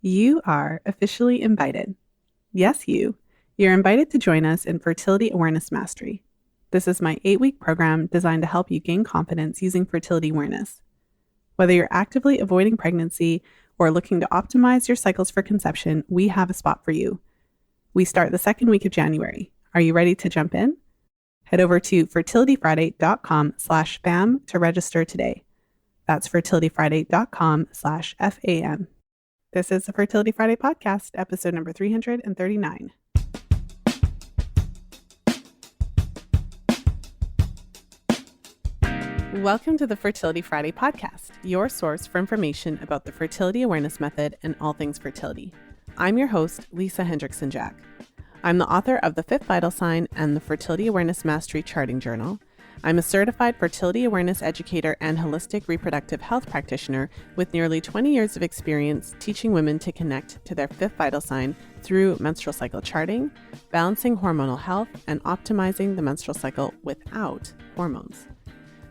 You are officially invited. Yes, you. You're invited to join us in Fertility Awareness Mastery. This is my 8-week program designed to help you gain confidence using fertility awareness. Whether you're actively avoiding pregnancy or looking to optimize your cycles for conception, we have a spot for you. We start the second week of January. Are you ready to jump in? Head over to fertilityfriday.com/FAM to register today. That's fertilityfriday.com/FAM. This is the Fertility Friday podcast, episode number 339. Welcome to the Fertility Friday podcast, your source for information about the fertility awareness method and all things fertility. I'm your host, Lisa Hendrickson-Jack. I'm the author of The Fifth Vital Sign and the Fertility Awareness Mastery Charting Journal. I'm a certified fertility awareness educator and holistic reproductive health practitioner with nearly 20 years of experience teaching women to connect to their fifth vital sign through menstrual cycle charting, balancing hormonal health, and optimizing the menstrual cycle without hormones.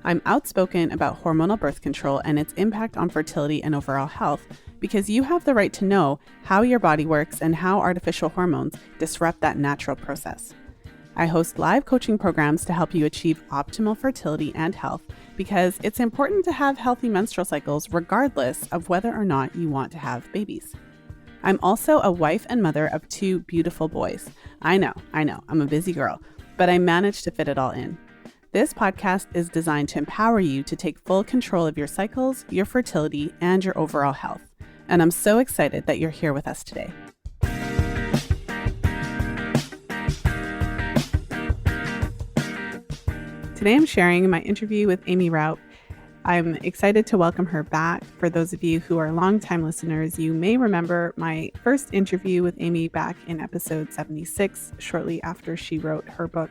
I'm outspoken about hormonal birth control and its impact on fertility and overall health because you have the right to know how your body works and how artificial hormones disrupt that natural process. I host live coaching programs to help you achieve optimal fertility and health because it's important to have healthy menstrual cycles regardless of whether or not you want to have babies. I'm also a wife and mother of 2 beautiful boys. I know, I'm a busy girl, but I managed to fit it all in. This podcast is designed to empower you to take full control of your cycles, your fertility, and your overall health. And I'm so excited that you're here with us today. Today I'm sharing my interview with Aimee Raupp. I'm excited to welcome her back. For those of you who are longtime listeners, you may remember my first interview with Aimee back in episode 76, shortly after she wrote her book,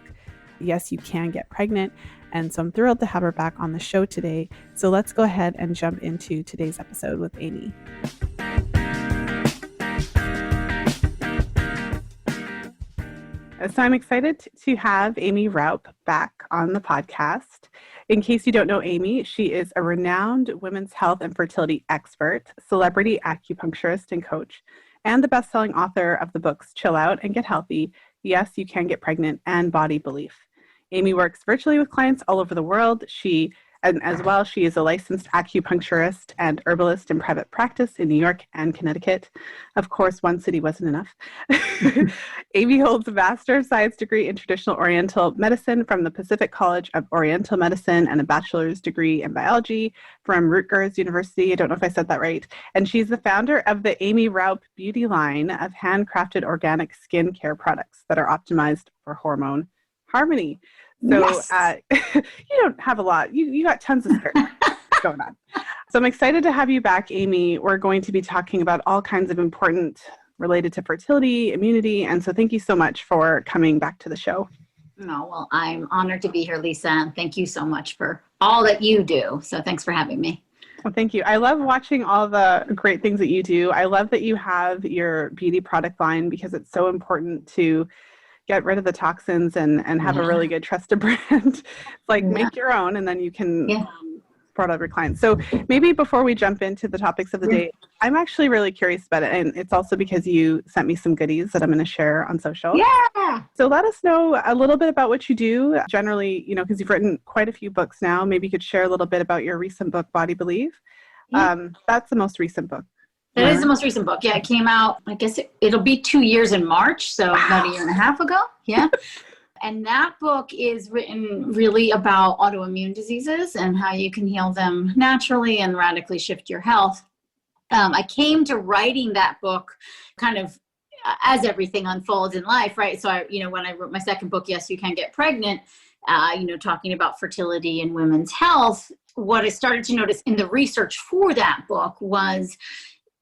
Yes, You Can Get Pregnant. And so I'm thrilled to have her back on the show today. So let's go ahead and jump into today's episode with Aimee. So I'm excited to have Aimee Raupp back on the podcast. In case you don't know Aimee, she is a renowned women's health and fertility expert, celebrity acupuncturist and coach, and the best-selling author of the books Chill Out and Get Healthy, Yes, You Can Get Pregnant, and Body Belief. Aimee works virtually with clients all over the world. She is a licensed acupuncturist and herbalist in private practice in New York and Connecticut. Of course, one city wasn't enough. Aimee holds a Master of Science degree in Traditional Oriental Medicine from the Pacific College of Oriental Medicine and a bachelor's degree in biology from Rutgers University. I don't know if I said that right. And she's the founder of the Aimee Raupp Beauty line of handcrafted organic skin care products that are optimized for hormone harmony. So yes. You don't have a lot. You got tons of spare going on. So I'm excited to have you back, Aimee. We're going to be talking about all kinds of important related to fertility, immunity. And so thank you so much for coming back to the show. No, well, I'm honored to be here, Lisa. And thank you so much for all that you do. So thanks for having me. Well, thank you. I love watching all the great things that you do. I love that you have your beauty product line because it's so important to get rid of the toxins and have a really good trusted brand. It's like make your own and then you can support other clients. So maybe before we jump into the topics of the day, I'm actually really curious about it. And it's also because you sent me some goodies that I'm going to share on social. Yeah. So let us know a little bit about what you do generally, because you've written quite a few books now. Maybe you could share a little bit about your recent book, Body Belief. That's the most recent book. That is the most recent book. Yeah, it came out, I guess it'll be 2 years in March, so about a year and a half ago. Yeah. And that book is written really about autoimmune diseases and how you can heal them naturally and radically shift your health. I came to writing that book kind of as everything unfolds in life, right? So when I wrote my second book, Yes, You Can Get Pregnant, talking about fertility and women's health, what I started to notice in the research for that book was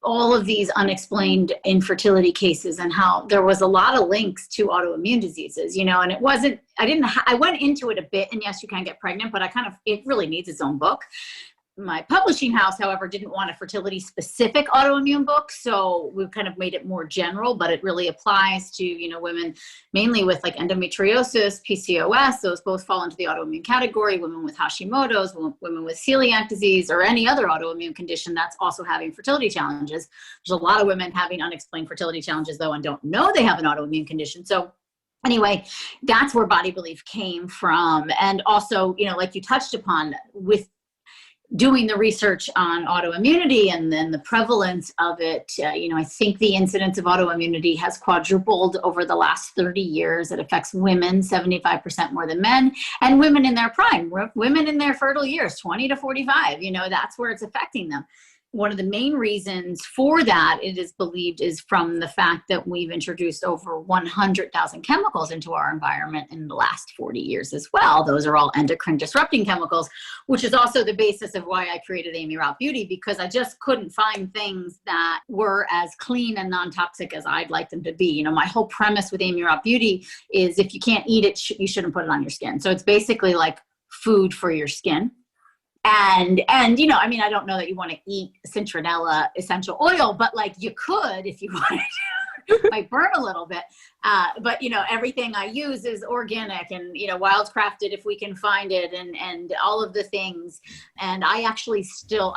all of these unexplained infertility cases and how there was a lot of links to autoimmune diseases, and it wasn't, I went into it a bit and Yes, You Can Get Pregnant, but it really needs its own book. My publishing house, however, didn't want a fertility specific autoimmune book. So we've kind of made it more general, but it really applies to, women mainly with like endometriosis, Pcos. Those both fall into the autoimmune category. Women with Hashimoto's, women with celiac disease, or any other autoimmune condition that's also having fertility challenges. There's a lot of women having unexplained fertility challenges though, and don't know they have an autoimmune condition. So anyway, that's where Body Belief came from. And also, like you touched upon, with doing the research on autoimmunity and then the prevalence of it, I think the incidence of autoimmunity has quadrupled over the last 30 years. It affects women 75% more than men, and women in their prime, women in their fertile years, 20 to 45, that's where it's affecting them. One of the main reasons for that, it is believed, is from the fact that we've introduced over 100,000 chemicals into our environment in the last 40 years as well. Those are all endocrine disrupting chemicals, which is also the basis of why I created Aimee Raupp Beauty, because I just couldn't find things that were as clean and non-toxic as I'd like them to be. My whole premise with Aimee Raupp Beauty is if you can't eat it, you shouldn't put it on your skin. So it's basically like food for your skin. And I don't know that you want to eat citronella essential oil, but like you could if you wanted to. Might burn a little bit. But everything I use is organic and, wildcrafted if we can find it, and all of the things. And I actually still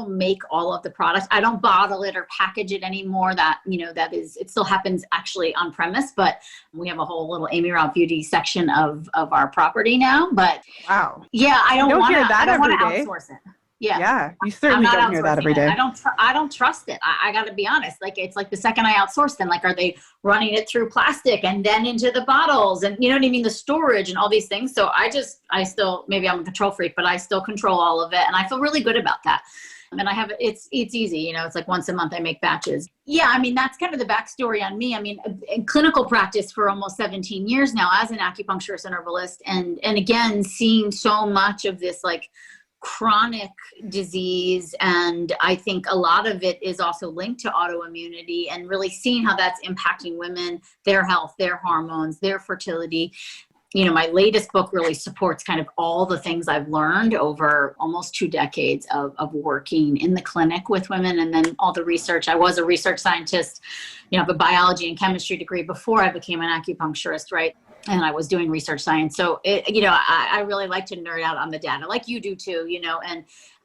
make all of the products. I don't bottle it or package it anymore. It still happens actually on premise, but we have a whole little Aimee Raupp Beauty section of our property now. But wow. Yeah, I don't want to day. Outsource it. Yeah, you certainly don't hear that every day. I don't trust it. I got to be honest. Like, it's like the second I outsource them, like, are they running it through plastic and then into the bottles and, you know what I mean? The storage and all these things. So I still, maybe I'm a control freak, but I still control all of it. And I feel really good about that. And I have, it's easy, it's like once a month I make batches. Yeah. That's kind of the backstory on me. In clinical practice for almost 17 years now as an acupuncturist and herbalist. And again, seeing so much of this, like, chronic disease, and I think a lot of it is also linked to autoimmunity, and really seeing how that's impacting women, their health, their hormones, their fertility. My latest book really supports kind of all the things I've learned over almost 2 decades of working in the clinic with women, and then all the research. I was a research scientist, I have a biology and chemistry degree before I became an acupuncturist, right? And I was doing research science. So, I really like to nerd out on the data like you do too,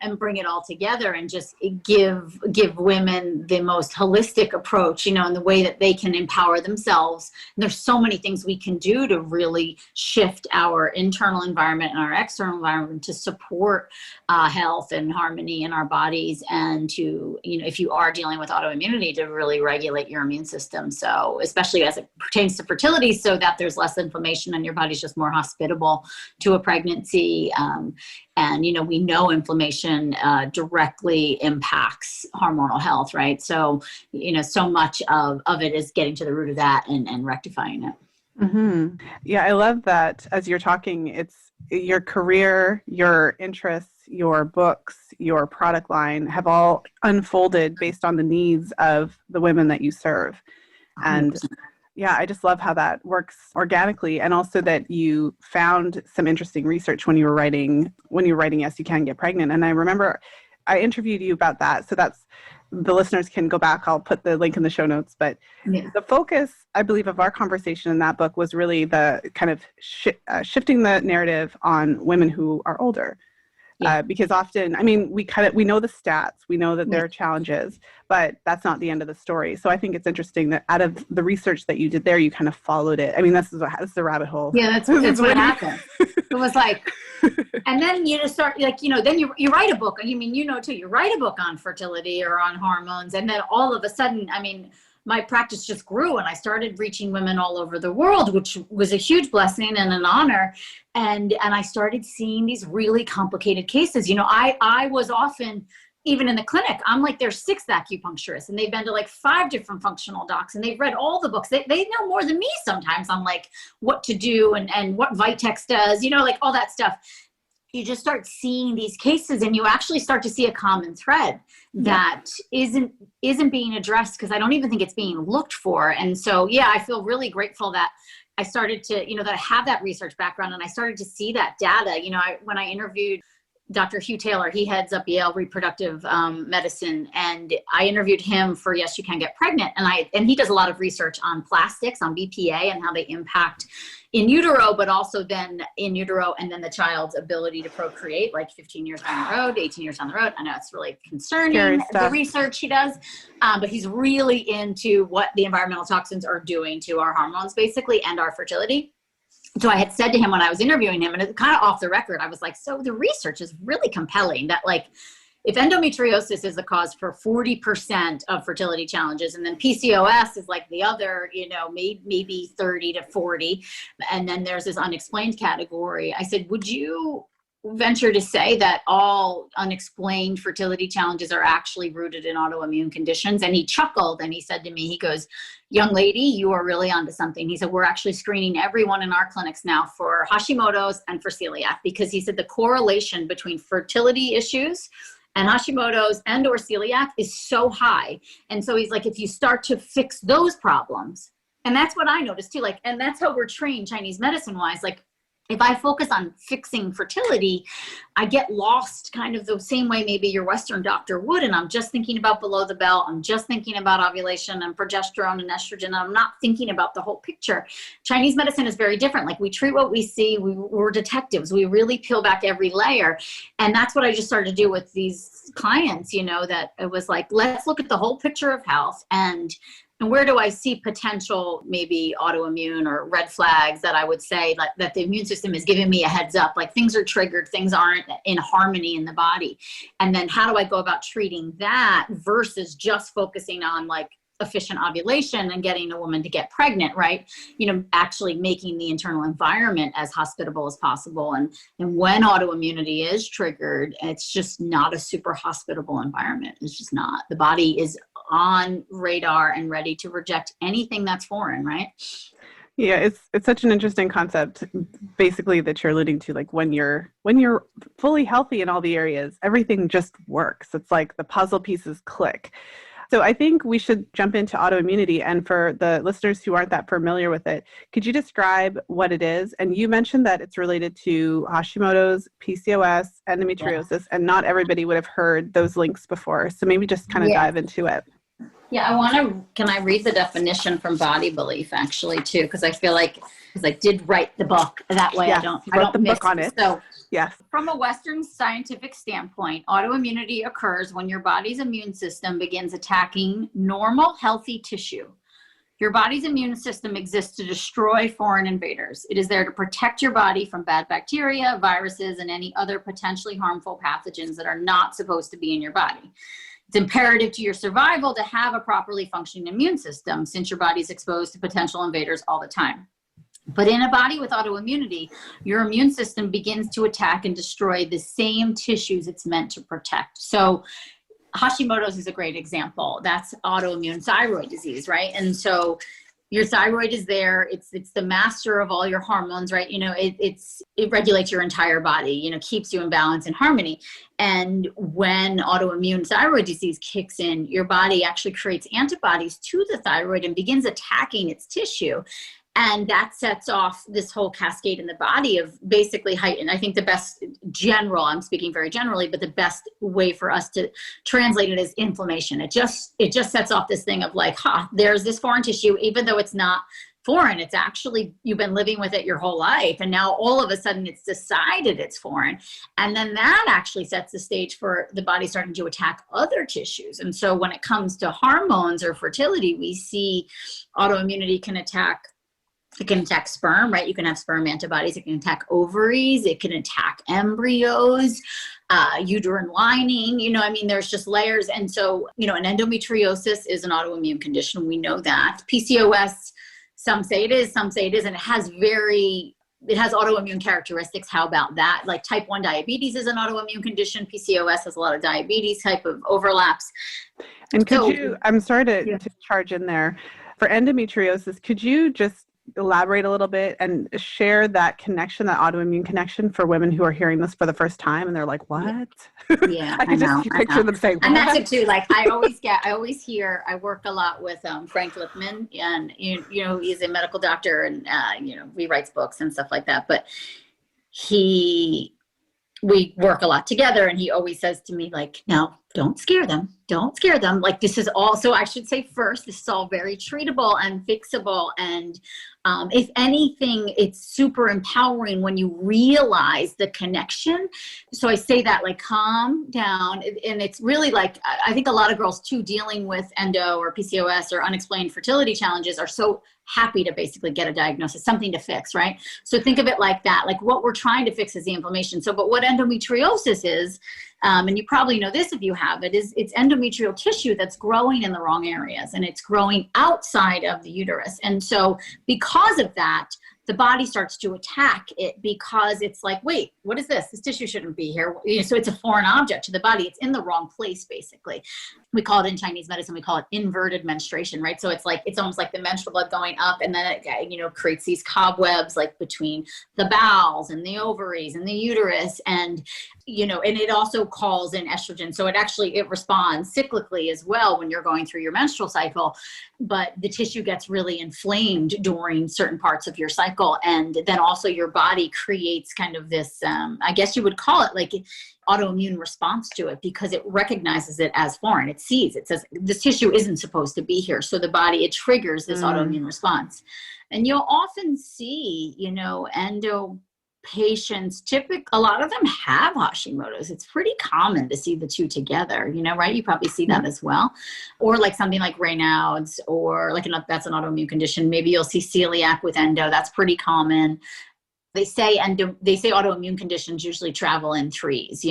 and bring it all together and just give women the most holistic approach, in the way that they can empower themselves. And there's so many things we can do to really shift our internal environment and our external environment to support health and harmony in our bodies, and to, if you are dealing with autoimmunity, to really regulate your immune system. So especially as it pertains to fertility, so that there's less inflammation and your body's just more hospitable to a pregnancy. And, we know inflammation directly impacts hormonal health, right? So, so much of it is getting to the root of that and rectifying it. Mm-hmm. Yeah, I love that. As you're talking, it's your career, your interests, your books, your product line have all unfolded based on the needs of the women that you serve. And 100%. Yeah, I just love how that works organically, and also that you found some interesting research when you were writing Yes, You Can Get Pregnant. And I remember I interviewed you about that. So that's, the listeners can go back. I'll put the link in the show notes. But The focus, I believe, of our conversation in that book was really the kind of shifting the narrative on women who are older. Because often, we know the stats, we know that there are challenges, but that's not the end of the story. So I think it's interesting that out of the research that you did there, you kind of followed it. This is the rabbit hole. Yeah, that's what happened. It was like, and then you just start, like, then you write a book. Too, you write a book on fertility or on hormones. And then all of a sudden, my practice just grew, and I started reaching women all over the world, which was a huge blessing and an honor. And I started seeing these really complicated cases. I was often, even in the clinic, I'm like their 6th acupuncturist, and they've been to like 5 different functional docs, and they've read all the books. They know more than me sometimes on like what to do and what Vitex does, like all that stuff. You just start seeing these cases, and you actually start to see a common thread that isn't being addressed, because I don't even think it's being looked for. And so, I feel really grateful that I started to, that I have that research background, and I started to see that data. When I interviewed Dr. Hugh Taylor, he heads up Yale Reproductive Medicine, and I interviewed him for Yes, You Can Get Pregnant, and he does a lot of research on plastics, on BPA, and how they impact in utero, but also then in utero, and then the child's ability to procreate, like 15 years down the road, 18 years down the road. I know it's really concerning, the research he does, but he's really into what the environmental toxins are doing to our hormones, basically, and our fertility. So I had said to him when I was interviewing him, and it's kind of off the record, I was like, so the research is really compelling that, like, if endometriosis is the cause for 40% of fertility challenges, and then PCOS is like the other, maybe 30 to 40, and then there's this unexplained category, I said, would you venture to say that all unexplained fertility challenges are actually rooted in autoimmune conditions? And he chuckled and he said to me, he goes, young lady, you are really onto something. He said, we're actually screening everyone in our clinics now for Hashimoto's and for celiac, because he said the correlation between fertility issues and Hashimoto's and or celiac is so high. And so he's like, if you start to fix those problems, and that's what I noticed too, like, and that's how we're trained Chinese medicine wise, like, if I focus on fixing fertility, I get lost kind of the same way maybe your Western doctor would. And I'm just thinking about below the belt. I'm just thinking about ovulation and progesterone and estrogen. And I'm not thinking about the whole picture. Chinese medicine is very different. Like, we treat what we see. We're detectives. We really peel back every layer. And that's what I just started to do with these clients, that it was like, let's look at the whole picture of health, and where do I see potential, maybe autoimmune or red flags that I would say that the immune system is giving me a heads up, like things are triggered, things aren't in harmony in the body. And then how do I go about treating that versus just focusing on like efficient ovulation and getting a woman to get pregnant, right? Actually making the internal environment as hospitable as possible. And when autoimmunity is triggered, it's just not a super hospitable environment. It's just not. The body is on radar and ready to reject anything that's foreign, right? Yeah, it's such an interesting concept, basically, that you're alluding to. Like, when you're fully healthy in all the areas, everything just works. It's like the puzzle pieces click. So I think we should jump into autoimmunity. And for the listeners who aren't that familiar with it, could you describe what it is? And you mentioned that it's related to Hashimoto's, PCOS, endometriosis, and not everybody would have heard those links before. So maybe just kind of dive into it. Yeah, can I read the definition from Body Belief actually too? Because I feel like, I did write the book, that way I don't miss on it. So yes. From a Western scientific standpoint, autoimmunity occurs when your body's immune system begins attacking normal, healthy tissue. Your body's immune system exists to destroy foreign invaders. It is there to protect your body from bad bacteria, viruses, and any other potentially harmful pathogens that are not supposed to be in your body. It's imperative to your survival to have a properly functioning immune system, since your body's exposed to potential invaders all the time. But in a body with autoimmunity, your immune system begins to attack and destroy the same tissues it's meant to protect. So Hashimoto's is a great example. That's autoimmune thyroid disease, right? And so your thyroid is there. It's the master of all your hormones, right? It regulates your entire body, keeps you in balance and harmony. And when autoimmune thyroid disease kicks in, your body actually creates antibodies to the thyroid and begins attacking its tissue. And that sets off this whole cascade in the body of basically heightened. I think the best I'm speaking very generally, but the best way for us to translate it is inflammation. It just sets off this thing of like, there's this foreign tissue, even though it's not foreign. It's actually, you've been living with it your whole life. And now all of a sudden it's decided it's foreign. And then that actually sets the stage for the body starting to attack other tissues. And so when it comes to hormones or fertility, we see autoimmunity can attack sperm, right? You can have sperm antibodies. It can attack ovaries. It can attack embryos, uterine lining. There's just layers. And so, an endometriosis is an autoimmune condition. We know that. PCOS, some say it is, some say it isn't. It has autoimmune characteristics. How about that? Like type 1 diabetes is an autoimmune condition. PCOS has a lot of diabetes type of overlaps. And I'm sorry to charge in there. For endometriosis, could you just elaborate a little bit and share that connection, that autoimmune connection, for women who are hearing this for the first time and they're like, what? Yeah, I can just picture them saying, what? And that's it too. Like I always hear, I work a lot with Frank Lipman, and he's a medical doctor, and he writes books and stuff like that. But he we work a lot together, and he always says to me, like, no, don't scare them. Don't scare them. Like, this is all, so I should say first, this is all very treatable and fixable. And if anything, it's super empowering when you realize the connection. So I say that, like, calm down. And it's really like, I think a lot of girls too, dealing with endo or PCOS or unexplained fertility challenges, are so happy to basically get a diagnosis, something to fix, right? So think of it like that. Like, what we're trying to fix is the inflammation. So, but what endometriosis is, and you probably know this if you have it, is it's endometrial tissue that's growing in the wrong areas, and it's growing outside of the uterus. And so because of that, the body starts to attack it, because it's like, wait, what is this? This tissue shouldn't be here. So it's a foreign object to the body. It's in the wrong place, basically. We call it in Chinese medicine, we call it inverted menstruation, right? So it's like, it's almost like the menstrual blood going up, and then it, creates these cobwebs, like between the bowels and the ovaries and the uterus. And, and it also calls in estrogen. So it responds cyclically as well when you're going through your menstrual cycle, but the tissue gets really inflamed during certain parts of your cycle. And then also your body creates kind of this, I guess you would call it like autoimmune response to it, because it recognizes it as foreign. It sees, it says, this tissue isn't supposed to be here. So the body, it triggers this autoimmune response. And you'll often see, endo patients, a lot of them have Hashimoto's. It's pretty common to see the two together, right? You probably see that as well. Or like something like Raynaud's, or that's an autoimmune condition. Maybe you'll see celiac with endo. That's pretty common. They say autoimmune conditions usually travel in threes,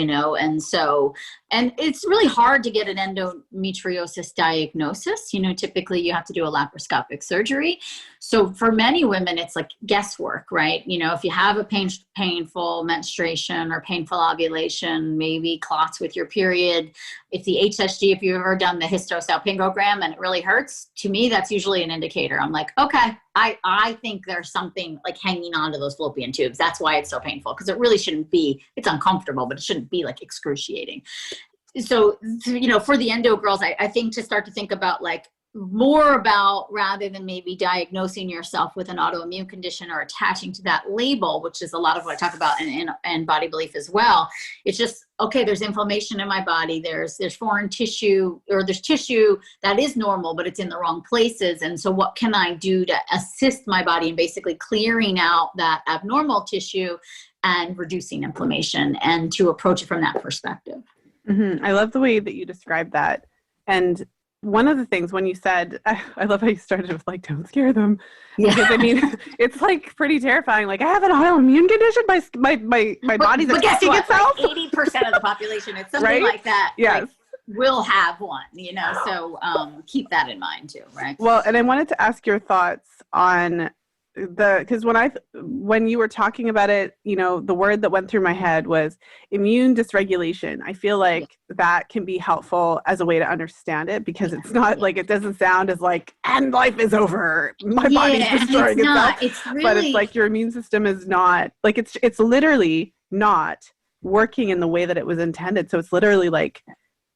and it's really hard to get an endometriosis diagnosis. Typically you have to do a laparoscopic surgery. So for many women, it's like guesswork, right? If you have a painful menstruation or painful ovulation, maybe clots with your period, if the HSG, if you've ever done the histosalpingogram and it really hurts, to me, that's usually an indicator. I'm like, okay, I think there's something like hanging onto those fallopian tubes. That's why it's so painful, because it really shouldn't be. It's uncomfortable, but it shouldn't be like excruciating. So, for the endo girls, I think to start to think about like more about, rather than maybe diagnosing yourself with an autoimmune condition or attaching to that label, which is a lot of what I talk about in body belief as well. It's just, okay, there's inflammation in my body. There's foreign tissue, or there's tissue that is normal, but it's in the wrong places. And so what can I do to assist my body in basically clearing out that abnormal tissue and reducing inflammation, and to approach it from that perspective. Mm-hmm. I love the way that you described that. And one of the things when you said, I love how you started with like, don't scare them. Yeah. Because it's like pretty terrifying. Like, I have an autoimmune condition. My body's attacking itself. Like 80% of the population, it's something right? like that. Yes. Like, will have one, so keep that in mind too, right? Well, and I wanted to ask your thoughts on because when you were talking about it, the word that went through my head was immune dysregulation. I feel like that can be helpful as a way to understand it, because it's not like, it doesn't sound as like, and life is over, my body's destroying itself. It's really, but it's like your immune system is not, like, it's literally not working in the way that it was intended. So it's literally like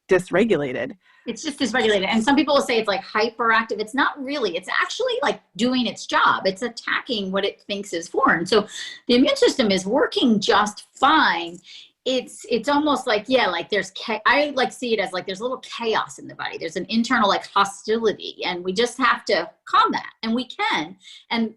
dysregulated. It's just dysregulated. And some people will say it's like hyperactive. It's not really. It's actually like doing its job. It's attacking what it thinks is foreign. So the immune system is working just fine. It's almost like, like I like see it as like there's a little chaos in the body. There's an internal like hostility, and we just have to calm that, and we can. And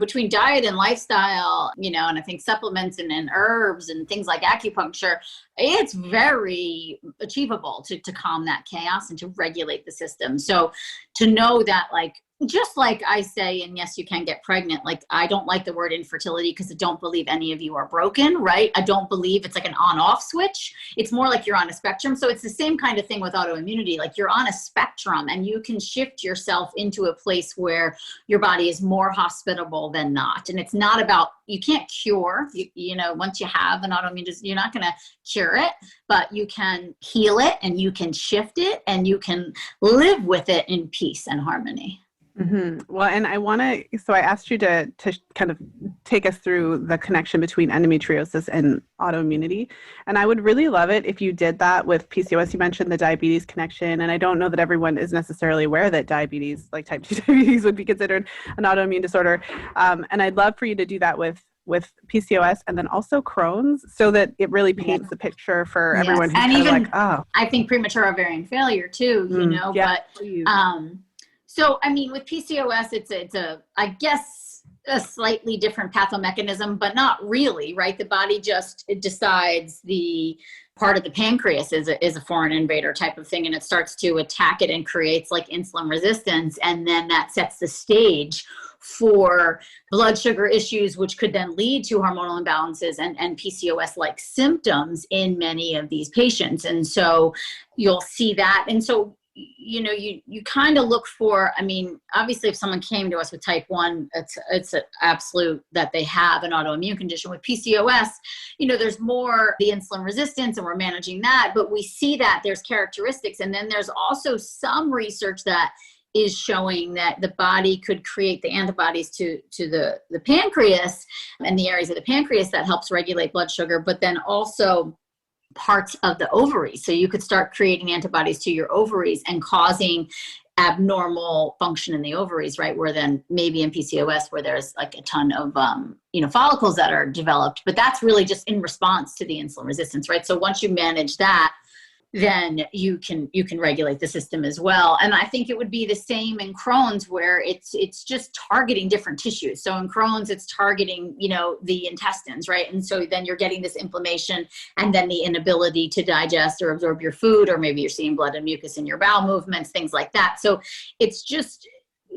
between diet and lifestyle, and I think supplements and herbs and things like acupuncture, it's very achievable to calm that chaos and to regulate the system. So to know that, like, just like I say, and yes, you can get pregnant. Like, I don't like the word infertility because I don't believe any of you are broken, right? I don't believe it's like an on-off switch. It's more like you're on a spectrum. So it's the same kind of thing with autoimmunity. Like, you're on a spectrum, and you can shift yourself into a place where your body is more hospitable than not. And it's not about, you can't cure, once you have an autoimmune disease, you're not going to cure it, but you can heal it, and you can shift it, and you can live with it in peace and harmony. Mm-hmm. Well, and I asked you to kind of take us through the connection between endometriosis and autoimmunity. And I would really love it if you did that with PCOS. You mentioned the diabetes connection, and I don't know that everyone is necessarily aware that diabetes, like type 2 diabetes, would be considered an autoimmune disorder. And I'd love for you to do that with with PCOS and then also Crohn's, so that it really paints the picture for everyone who's and kind of even, like, oh. I think premature ovarian failure too, but so, I mean, with PCOS, it's a, I guess, a slightly different pathomechanism, but not really, right? The body just, it decides the part of the pancreas is a foreign invader type of thing, and it starts to attack it and creates like insulin resistance. And then that sets the stage for blood sugar issues, which could then lead to hormonal imbalances and PCOS-like symptoms in many of these patients. And so you'll see that. And so, you kind of look for, I mean, obviously if someone came to us with type 1, it's an absolute that they have an autoimmune condition. With PCOS, there's more the insulin resistance, and we're managing that, but we see that there's characteristics. And then there's also some research that is showing that the body could create the antibodies to the pancreas and the areas of the pancreas that helps regulate blood sugar, but then also parts of the ovaries. So you could start creating antibodies to your ovaries and causing abnormal function in the ovaries, right? Where then maybe in PCOS, where there's like a ton of, follicles that are developed, but that's really just in response to the insulin resistance, right? So once you manage that, then you can regulate the system as well. And I think it would be the same in Crohn's, where it's just targeting different tissues. So in Crohn's, it's targeting, the intestines, right? And so then you're getting this inflammation and then the inability to digest or absorb your food, or maybe you're seeing blood and mucus in your bowel movements, things like that. So it's just,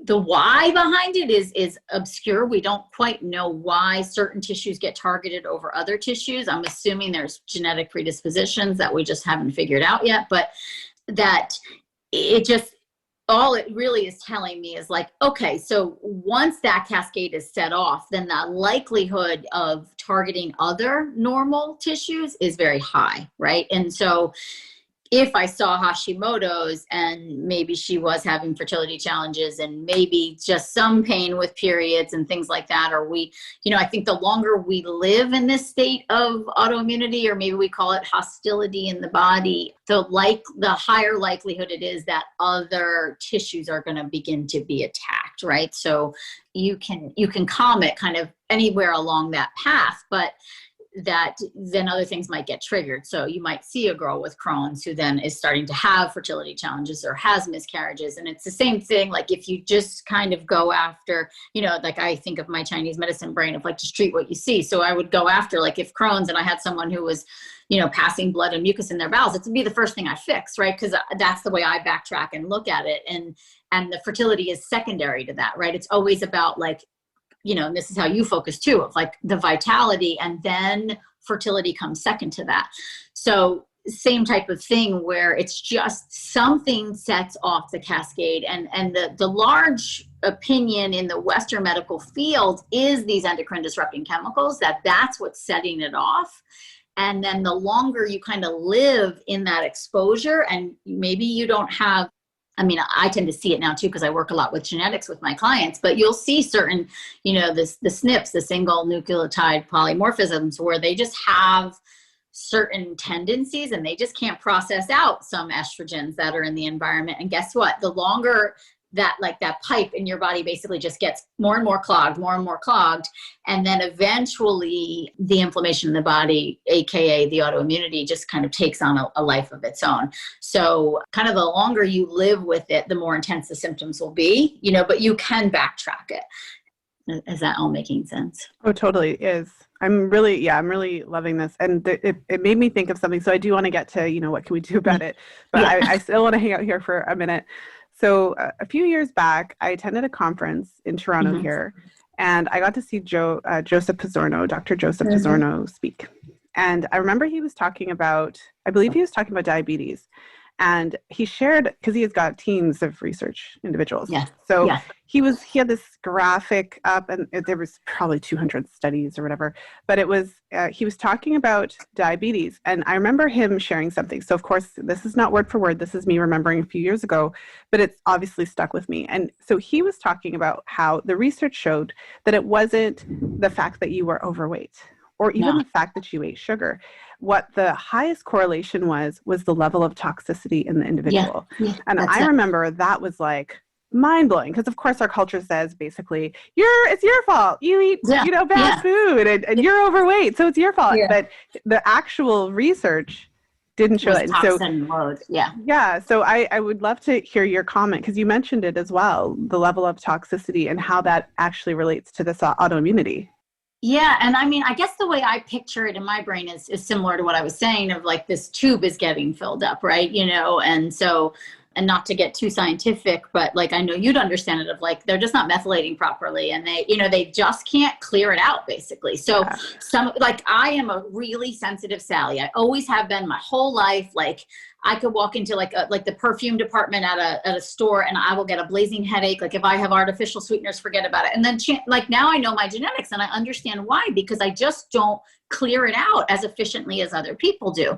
the why behind it is obscure. We don't quite know why certain tissues get targeted over other tissues. I'm assuming there's genetic predispositions that we just haven't figured out yet, but that it just, all it really is telling me is like, okay, so once that cascade is set off, then the likelihood of targeting other normal tissues is very high, right? And so if I saw Hashimoto's and maybe she was having fertility challenges and maybe just some pain with periods and things like that, or I think the longer we live in this state of autoimmunity, or maybe we call it hostility in the body, the higher likelihood it is that other tissues are going to begin to be attacked, right? So you can calm it kind of anywhere along that path, but that then other things might get triggered. So you might see a girl with Crohn's who then is starting to have fertility challenges or has miscarriages. And it's the same thing. Like if you just kind of go after, like I think of my Chinese medicine brain of like, just treat what you see. So I would go after, like if Crohn's and I had someone who was, passing blood and mucus in their bowels, it would be the first thing I fix, right? Because that's the way I backtrack and look at it. And the fertility is secondary to that, right? It's always about like, and this is how you focus too, of like the vitality, and then fertility comes second to that. So same type of thing where it's just something sets off the cascade. And the large opinion in the Western medical field is these endocrine disrupting chemicals, that's what's setting it off. And then the longer you kind of live in that exposure, and maybe you don't have, I tend to see it now too, because I work a lot with genetics with my clients, but you'll see certain, the SNPs, the single nucleotide polymorphisms, where they just have certain tendencies and they just can't process out some estrogens that are in the environment. And guess what? The longer that pipe in your body basically just gets more and more clogged. And then eventually the inflammation in the body, AKA the autoimmunity, just kind of takes on a life of its own. So kind of the longer you live with it, the more intense the symptoms will be, but you can backtrack it. Is that all making sense? Oh, totally is. I'm really loving this. And it made me think of something. So I do want to get to, what can we do about it? But I still want to hang out here for a minute. So a few years back, I attended a conference in Toronto here, and I got to see Dr. Joseph Pizzorno speak. And I remember he was talking about, I believe he was talking about diabetes. And he shared, because he has got teams of research individuals. Yeah. So he had this graphic up, and there was probably 200 studies or whatever, but it was, he was talking about diabetes. And I remember him sharing something. So of course, this is not word for word. This is me remembering a few years ago, but it's obviously stuck with me. And so he was talking about how the research showed that it wasn't the fact that you were overweight, or even the fact that you ate sugar. What the highest correlation was the level of toxicity in the individual. And I remember that was like, mind blowing because of course our culture says basically it's your fault. You eat, bad food and you're overweight. So it's your fault. Yeah. But the actual research didn't show that. Toxin load. Yeah. Yeah. So I would love to hear your comment because you mentioned it as well, the level of toxicity and how that actually relates to this autoimmunity. Yeah. And I mean, I guess the way I picture it in my brain is similar to what I was saying of like this tube is getting filled up, right? And so, and not to get too scientific, but like, I know you'd understand it of like, they're just not methylating properly and they just can't clear it out basically. So I am a really sensitive Sally. I always have been my whole life. Like I could walk into like the perfume department at a store and I will get a blazing headache. Like if I have artificial sweeteners, forget about it. And then like now I know my genetics and I understand why, because I just don't clear it out as efficiently as other people do.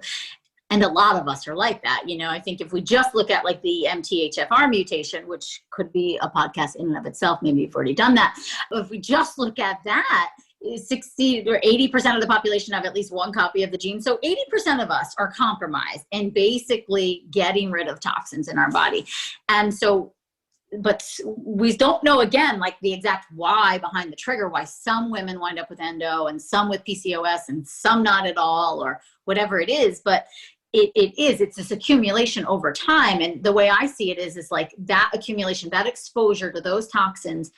And a lot of us are like that. I think if we just look at like the Mthfr mutation, which could be a podcast in and of itself, maybe you've already done that. But if we just look at that, 60 or 80% of the population have at least one copy of the gene. So 80% of us are compromised and basically getting rid of toxins in our body. And so, but we don't know, again, like the exact why behind the trigger, why some women wind up with endo and some with PCOS and some not at all or whatever it is. But it's this accumulation over time. And the way I see it is like that accumulation, that exposure to those toxins,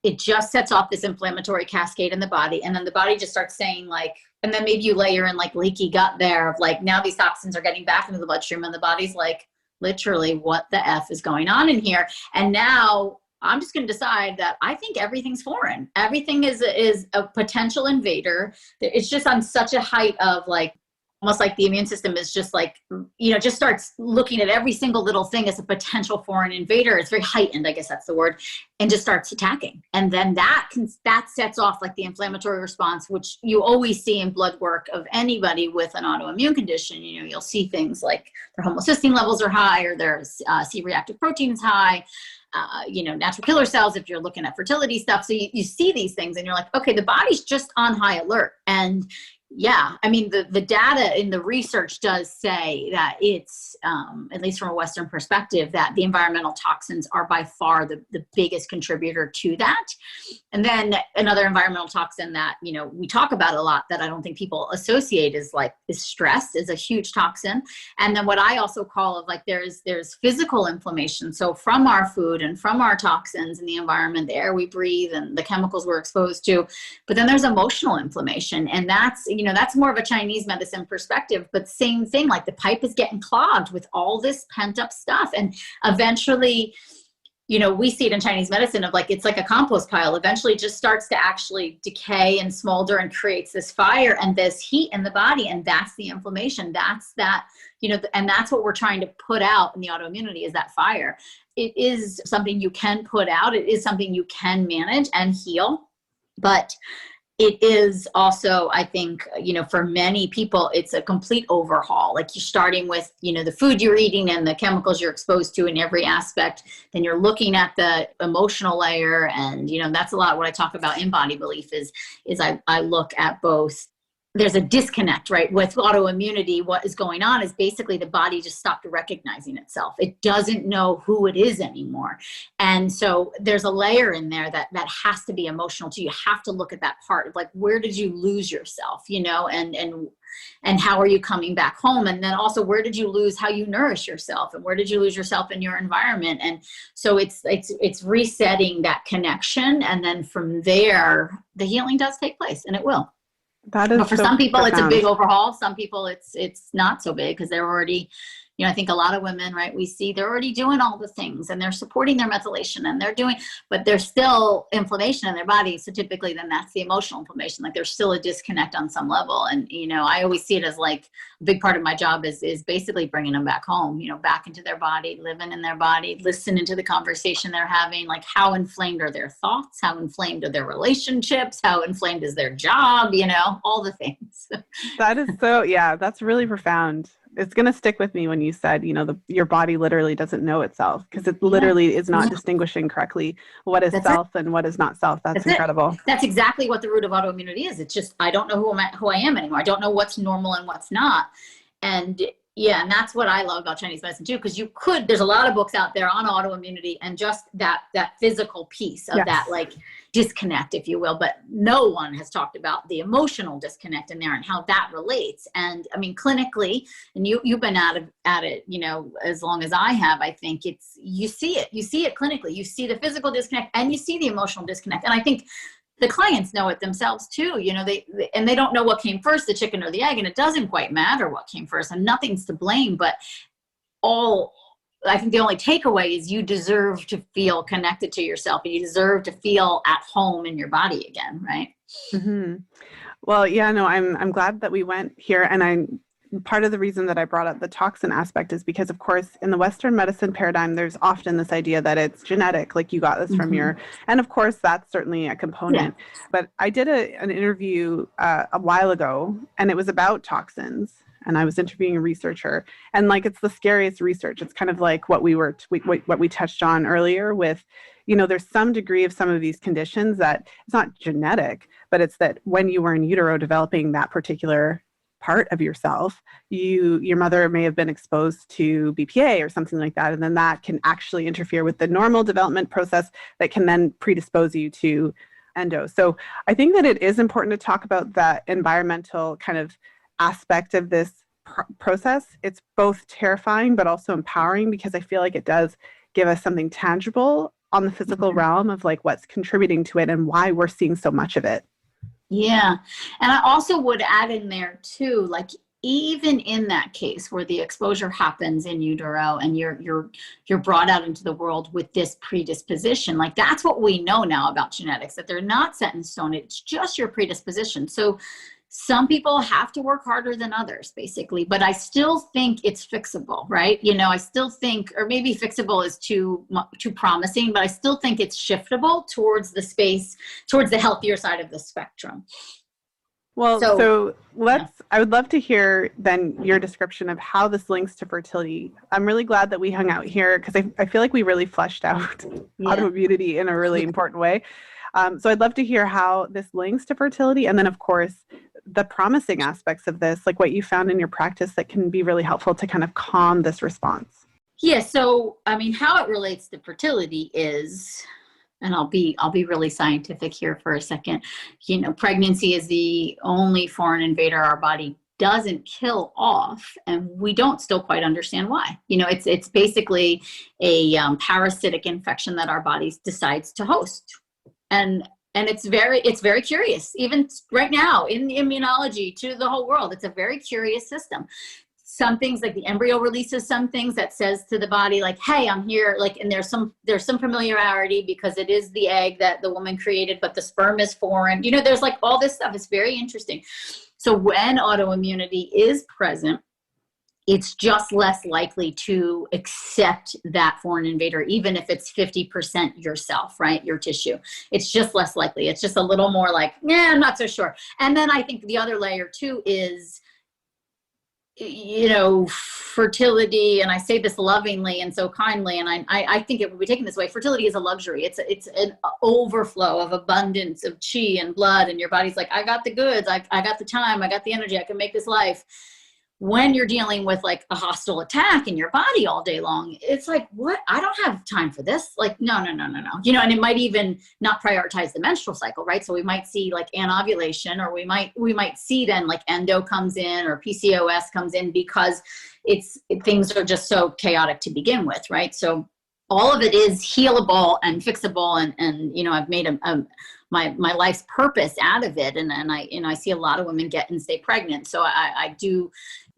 it just sets off this inflammatory cascade in the body. And then the body just starts saying like, and then maybe you layer in like leaky gut there of like, now these toxins are getting back into the bloodstream and the body's like, literally what the F is going on in here. And now I'm just going to decide that I think everything's foreign. Everything is a potential invader. It's just on such a height of like, almost like the immune system is just like, just starts looking at every single little thing as a potential foreign invader. It's very heightened, I guess that's the word, and just starts attacking. And then that sets off like the inflammatory response, which you always see in blood work of anybody with an autoimmune condition. You'll see things like their homocysteine levels are high or their C-reactive protein is high. Natural killer cells, if you're looking at fertility stuff. So you see these things and you're like, okay, the body's just on high alert. And yeah, I mean, the data in the research does say that it's, at least from a Western perspective, that the environmental toxins are by far the biggest contributor to that. And then another environmental toxin that, we talk about a lot that I don't think people associate is stress is a huge toxin. And then what I also call of like, there's physical inflammation. So from our food and from our toxins in the environment, the air we breathe and the chemicals we're exposed to, but then there's emotional inflammation. And that's more of a Chinese medicine perspective, but same thing, like the pipe is getting clogged with all this pent up stuff. And eventually, we see it in Chinese medicine of like, it's like a compost pile. Eventually it just starts to actually decay and smolder and creates this fire and this heat in the body. And that's the inflammation. That's that, and that's what we're trying to put out in the autoimmunity is that fire. It is something you can put out. It is something you can manage and heal, but it is also, I think, for many people, it's a complete overhaul. Like you're starting with, the food you're eating and the chemicals you're exposed to in every aspect. Then you're looking at the emotional layer. And, that's a lot what I talk about in body belief is I look at both. There's a disconnect, right? With autoimmunity, what is going on is basically the body just stopped recognizing itself. It doesn't know who it is anymore. And so there's a layer in there that has to be emotional too. You have to look at that part of like, where did you lose yourself, and how are you coming back home? And then also, where did you lose how you nourish yourself? And where did you lose yourself in your environment? And so it's resetting that connection. And then from there, the healing does take place, and it will. That is but for so some people, profound. It's a big overhaul. Some people, it's not so big because they're already, I think a lot of women, right, we see they're already doing all the things and they're supporting their methylation and they're doing, but there's still inflammation in their body. So typically then that's the emotional inflammation. Like there's still a disconnect on some level. And, I always see it as like a big part of my job is basically bringing them back home, back into their body, living in their body, listening to the conversation they're having, like how inflamed are their thoughts? How inflamed are their relationships? How inflamed is their job? All the things. That is so, yeah, that's really profound. It's going to stick with me when you said, your body literally doesn't know itself because it literally is not distinguishing correctly what is self and what is not self. That's incredible. That's exactly what the root of autoimmunity is. It's just, I don't know who I am anymore. I don't know what's normal and what's not. And, Yeah, and that's what I love about Chinese medicine too, because there's a lot of books out there on autoimmunity and just that physical piece of that like disconnect, if you will, but no one has talked about the emotional disconnect in there and how that relates. And I mean, clinically, and you've been at it, you know, as long as I have, I think you see it clinically, you see the physical disconnect and you see the emotional disconnect. And I think the clients know it themselves too, you know, they don't know what came first, the chicken or the egg, and it doesn't quite matter what came first, and nothing's to blame, but I think the only takeaway is you deserve to feel connected to yourself, and you deserve to feel at home in your body again, right? Mm-hmm. Well, yeah, no, I'm glad that we went here, and part of the reason that I brought up the toxin aspect is because, of course, in the Western medicine paradigm, there's often this idea that it's genetic, like you got this from and of course, that's certainly a component. Yeah. But I did an interview a while ago, and it was about toxins, and I was interviewing a researcher, and like, it's the scariest research. It's kind of like what we touched on earlier with, you know, there's some degree of some of these conditions that it's not genetic, but it's that when you were in utero developing that particular part of yourself, your mother may have been exposed to BPA or something like that, and then that can actually interfere with the normal development process that can then predispose you to endo. So I think that it is important to talk about that environmental kind of aspect of this process. It's both terrifying but also empowering, because I feel like it does give us something tangible on the physical realm of like what's contributing to it and why we're seeing so much of it. Yeah. And I also would add in there too, like even in that case where the exposure happens in utero and you're brought out into the world with this predisposition, like that's what we know now about genetics, that they're not set in stone. It's just your predisposition. So some people have to work harder than others, basically, but I still think it's fixable, right? You know, I still think, or maybe fixable is too promising, but I still think it's shiftable towards the healthier side of the spectrum. Well, so I would love to hear then your description of how this links to fertility. I'm really glad that we hung out here, because I feel like we really fleshed out autoimmunity in a really important way. So I'd love to hear how this links to fertility, and then of course, the promising aspects of this, like what you found in your practice that can be really helpful to kind of calm this response. Yeah. So, I mean, how it relates to fertility is, and I'll be really scientific here for a second. You know, pregnancy is the only foreign invader our body doesn't kill off, and we don't still quite understand why. You know, it's basically a parasitic infection that our body decides to host, and it's very curious, even right now in the immunology to the whole world. It's a very curious system. Some things, like the embryo releases some things that says to the body, like, hey, I'm here. Like, and there's some familiarity because it is the egg that the woman created, but the sperm is foreign. You know, there's like all this stuff. It's very interesting. So when autoimmunity is present, it's just less likely to accept that foreign invader, even if it's 50% yourself, right? Your tissue. It's just less likely. It's just a little more like, I'm not so sure. And then I think the other layer too is, you know, fertility, and I say this lovingly and so kindly, and I think it will be taken this way. Fertility is a luxury. It's an overflow of abundance of chi and blood, and your body's like, I got the goods. I got the time. I got the energy. I can make this life. When you're dealing with like a hostile attack in your body all day long, it's like, what? I don't have time for this. Like, no. You know, and it might even not prioritize the menstrual cycle, right? So we might see like anovulation, or we might see then like endo comes in or PCOS comes in, because things are just so chaotic to begin with, right? So all of it is healable and fixable, and you know, I've made my life's purpose out of it, and I see a lot of women get and stay pregnant. So I do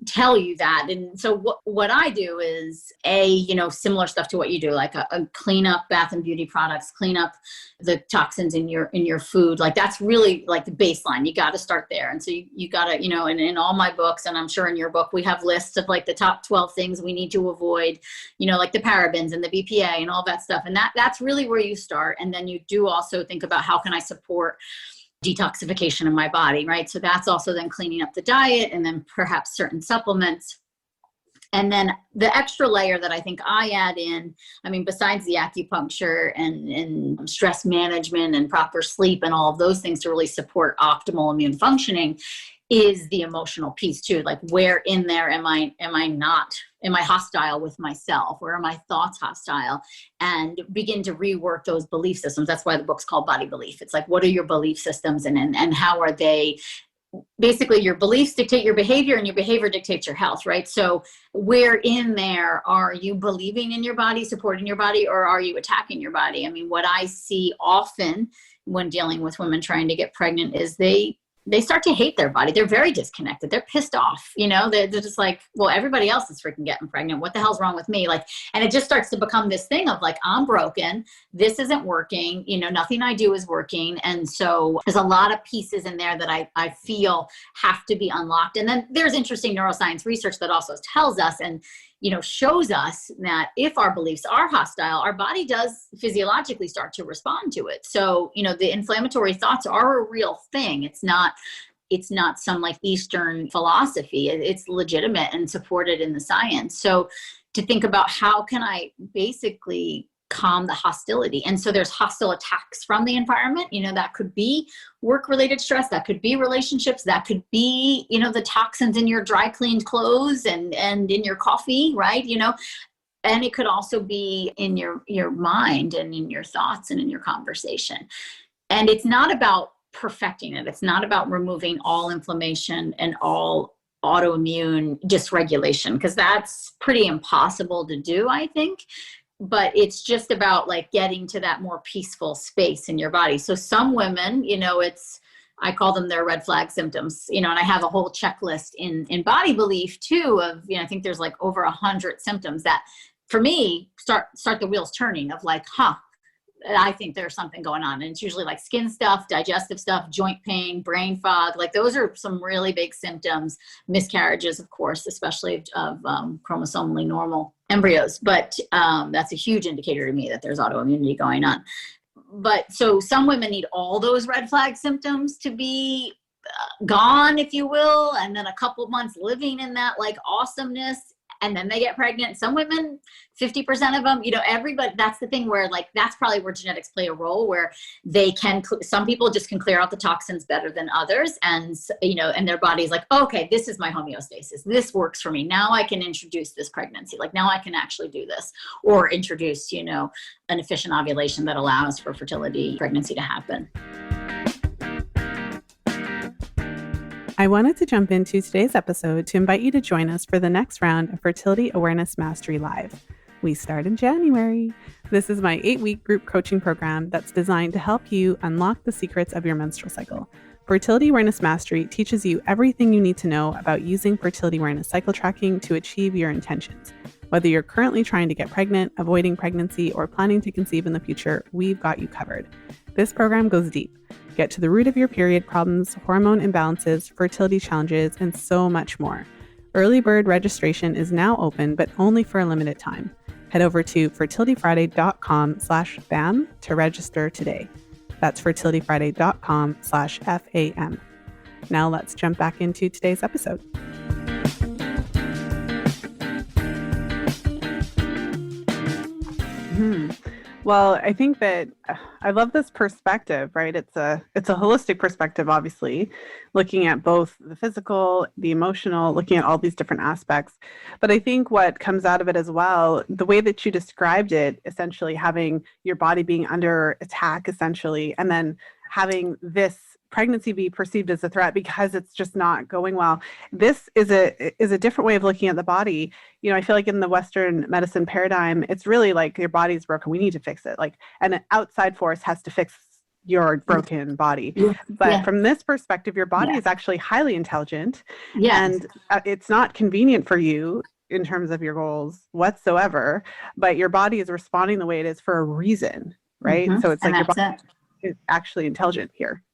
tell you that. And so what I do is similar stuff to what you do, like a clean up bath and beauty products, clean up the toxins in your food. Like that's really like the baseline. You got to start there. And so you got to, and in all my books, and I'm sure in your book, we have lists of like the top 12 things we need to avoid, like the parabens and the BPA and all that stuff. And that's really where you start. And then you do also think about, how can I support detoxification of my body, right? So that's also then cleaning up the diet, and then perhaps certain supplements. And then the extra layer that I think I add in, I mean, besides the acupuncture and stress management and proper sleep and all of those things to really support optimal immune functioning, is the emotional piece too. Like, where in there am I hostile with myself? Where are my thoughts hostile? And begin to rework those belief systems. That's why the book's called Body Belief. It's like, what are your belief systems and how are they? Basically, your beliefs dictate your behavior and your behavior dictates your health, right? So where in there are you believing in your body, supporting your body, or are you attacking your body? I mean, what I see often when dealing with women trying to get pregnant is they start to hate their body. They're very disconnected. They're pissed off. They're just like, well, everybody else is freaking getting pregnant. What the hell's wrong with me? Like, and it just starts to become this thing of like, I'm broken. This isn't working. Nothing I do is working. And so there's a lot of pieces in there that I feel have to be unlocked. And then there's interesting neuroscience research that also tells us and shows us that if our beliefs are hostile, our body does physiologically start to respond to it. So, the inflammatory thoughts are a real thing. It's not some like Eastern philosophy. It's legitimate and supported in the science. So to think about how can I basically calm the hostility. And so there's hostile attacks from the environment, that could be work-related stress, that could be relationships, that could be, the toxins in your dry cleaned clothes and in your coffee, right? And it could also be in your mind and in your thoughts and in your conversation. And it's not about perfecting it. It's not about removing all inflammation and all autoimmune dysregulation, because that's pretty impossible to do, I think. But it's just about like getting to that more peaceful space in your body. So some women, I call them their red flag symptoms, and I have a whole checklist in Body Belief too of, I think there's like over 100 symptoms that for me start the wheels turning of like, I think there's something going on. And it's usually like skin stuff, digestive stuff, joint pain, brain fog. Like those are some really big symptoms. Miscarriages, of course, especially of chromosomally normal embryos. But that's a huge indicator to me that there's autoimmunity going on. But so some women need all those red flag symptoms to be gone, if you will. And then a couple months living in that like awesomeness. And then they get pregnant. Some women, 50% of them, everybody, that's the thing where like, that's probably where genetics play a role, where they can, some people just can clear out the toxins better than others. And, and their body's like, okay, this is my homeostasis. This works for me. Now I can introduce this pregnancy. Like now I can actually do this, or introduce, an efficient ovulation that allows for fertility pregnancy to happen. I wanted to jump into today's episode to invite you to join us for the next round of Fertility Awareness Mastery Live. We start in January. This is my 8-week group coaching program that's designed to help you unlock the secrets of your menstrual cycle. Fertility Awareness Mastery teaches you everything you need to know about using fertility awareness cycle tracking to achieve your intentions. Whether you're currently trying to get pregnant, avoiding pregnancy, or planning to conceive in the future, we've got you covered. This program goes deep. Get to the root of your period problems, hormone imbalances, fertility challenges, and so much more. Early bird registration is now open, but only for a limited time. Head over to fertilityfriday.com/FAM to register today. That's fertilityfriday.com/FAM. Now let's jump back into today's episode. Well, I think that I love this perspective, right? It's a holistic perspective, obviously, looking at both the physical, the emotional, looking at all these different aspects. But I think what comes out of it as well, the way that you described it, essentially having your body being under attack, essentially, and then having this pregnancy be perceived as a threat because it's just not going well. This is a different way of looking at the body. I feel like in the Western medicine paradigm, it's really like your body's broken. We need to fix it. Like, and an outside force has to fix your broken body. But from this perspective, your body is actually highly intelligent, and it's not convenient for you in terms of your goals whatsoever, but your body is responding the way it is for a reason, right? So it's like your body is actually intelligent here.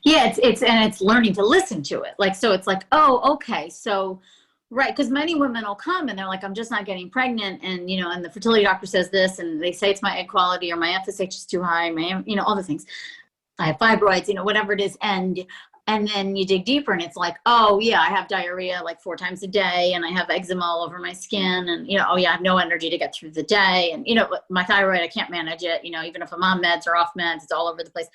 Yeah, it's learning to listen to it. Like, so it's like, oh, okay. So, right. Because many women will come and they're like, I'm just not getting pregnant. And, and the fertility doctor says this, and they say it's my egg quality or my FSH is too high, all the things. I have fibroids, whatever it is. And then you dig deeper and it's like, oh yeah, I have diarrhea like 4 times a day, and I have eczema all over my skin, and, oh yeah, I have no energy to get through the day. And, my thyroid, I can't manage it. Even if I'm on meds or off meds, it's all over the place.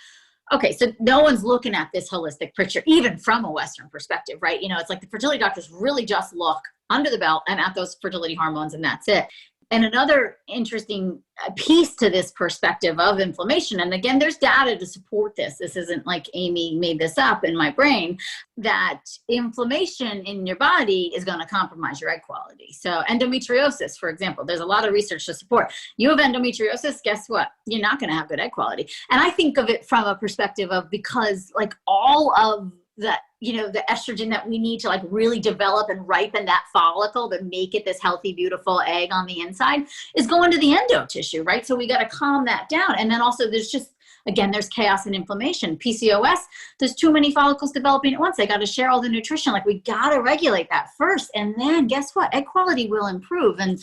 okay, so no one's looking at this holistic picture, even from a Western perspective, right? You know, it's like the fertility doctors really just look under the belt and at those fertility hormones, and that's it. And another interesting piece to this perspective of inflammation, and again, there's data to support this. This isn't like Aimee made this up in my brain, that inflammation in your body is going to compromise your egg quality. So endometriosis, for example, there's a lot of research to support. You have endometriosis, guess what? You're not going to have good egg quality. And I think of it from a perspective of, because like all of the, you know, the estrogen that we need to like really develop and ripen that follicle to make it this healthy, beautiful egg on the inside is going to the endo tissue, right? So we got to calm that down. And then also there's just, again, there's chaos and inflammation. PCOS, there's too many follicles developing at once. They got to share all the nutrition. Like we got to regulate that first. And then guess what? Egg quality will improve. And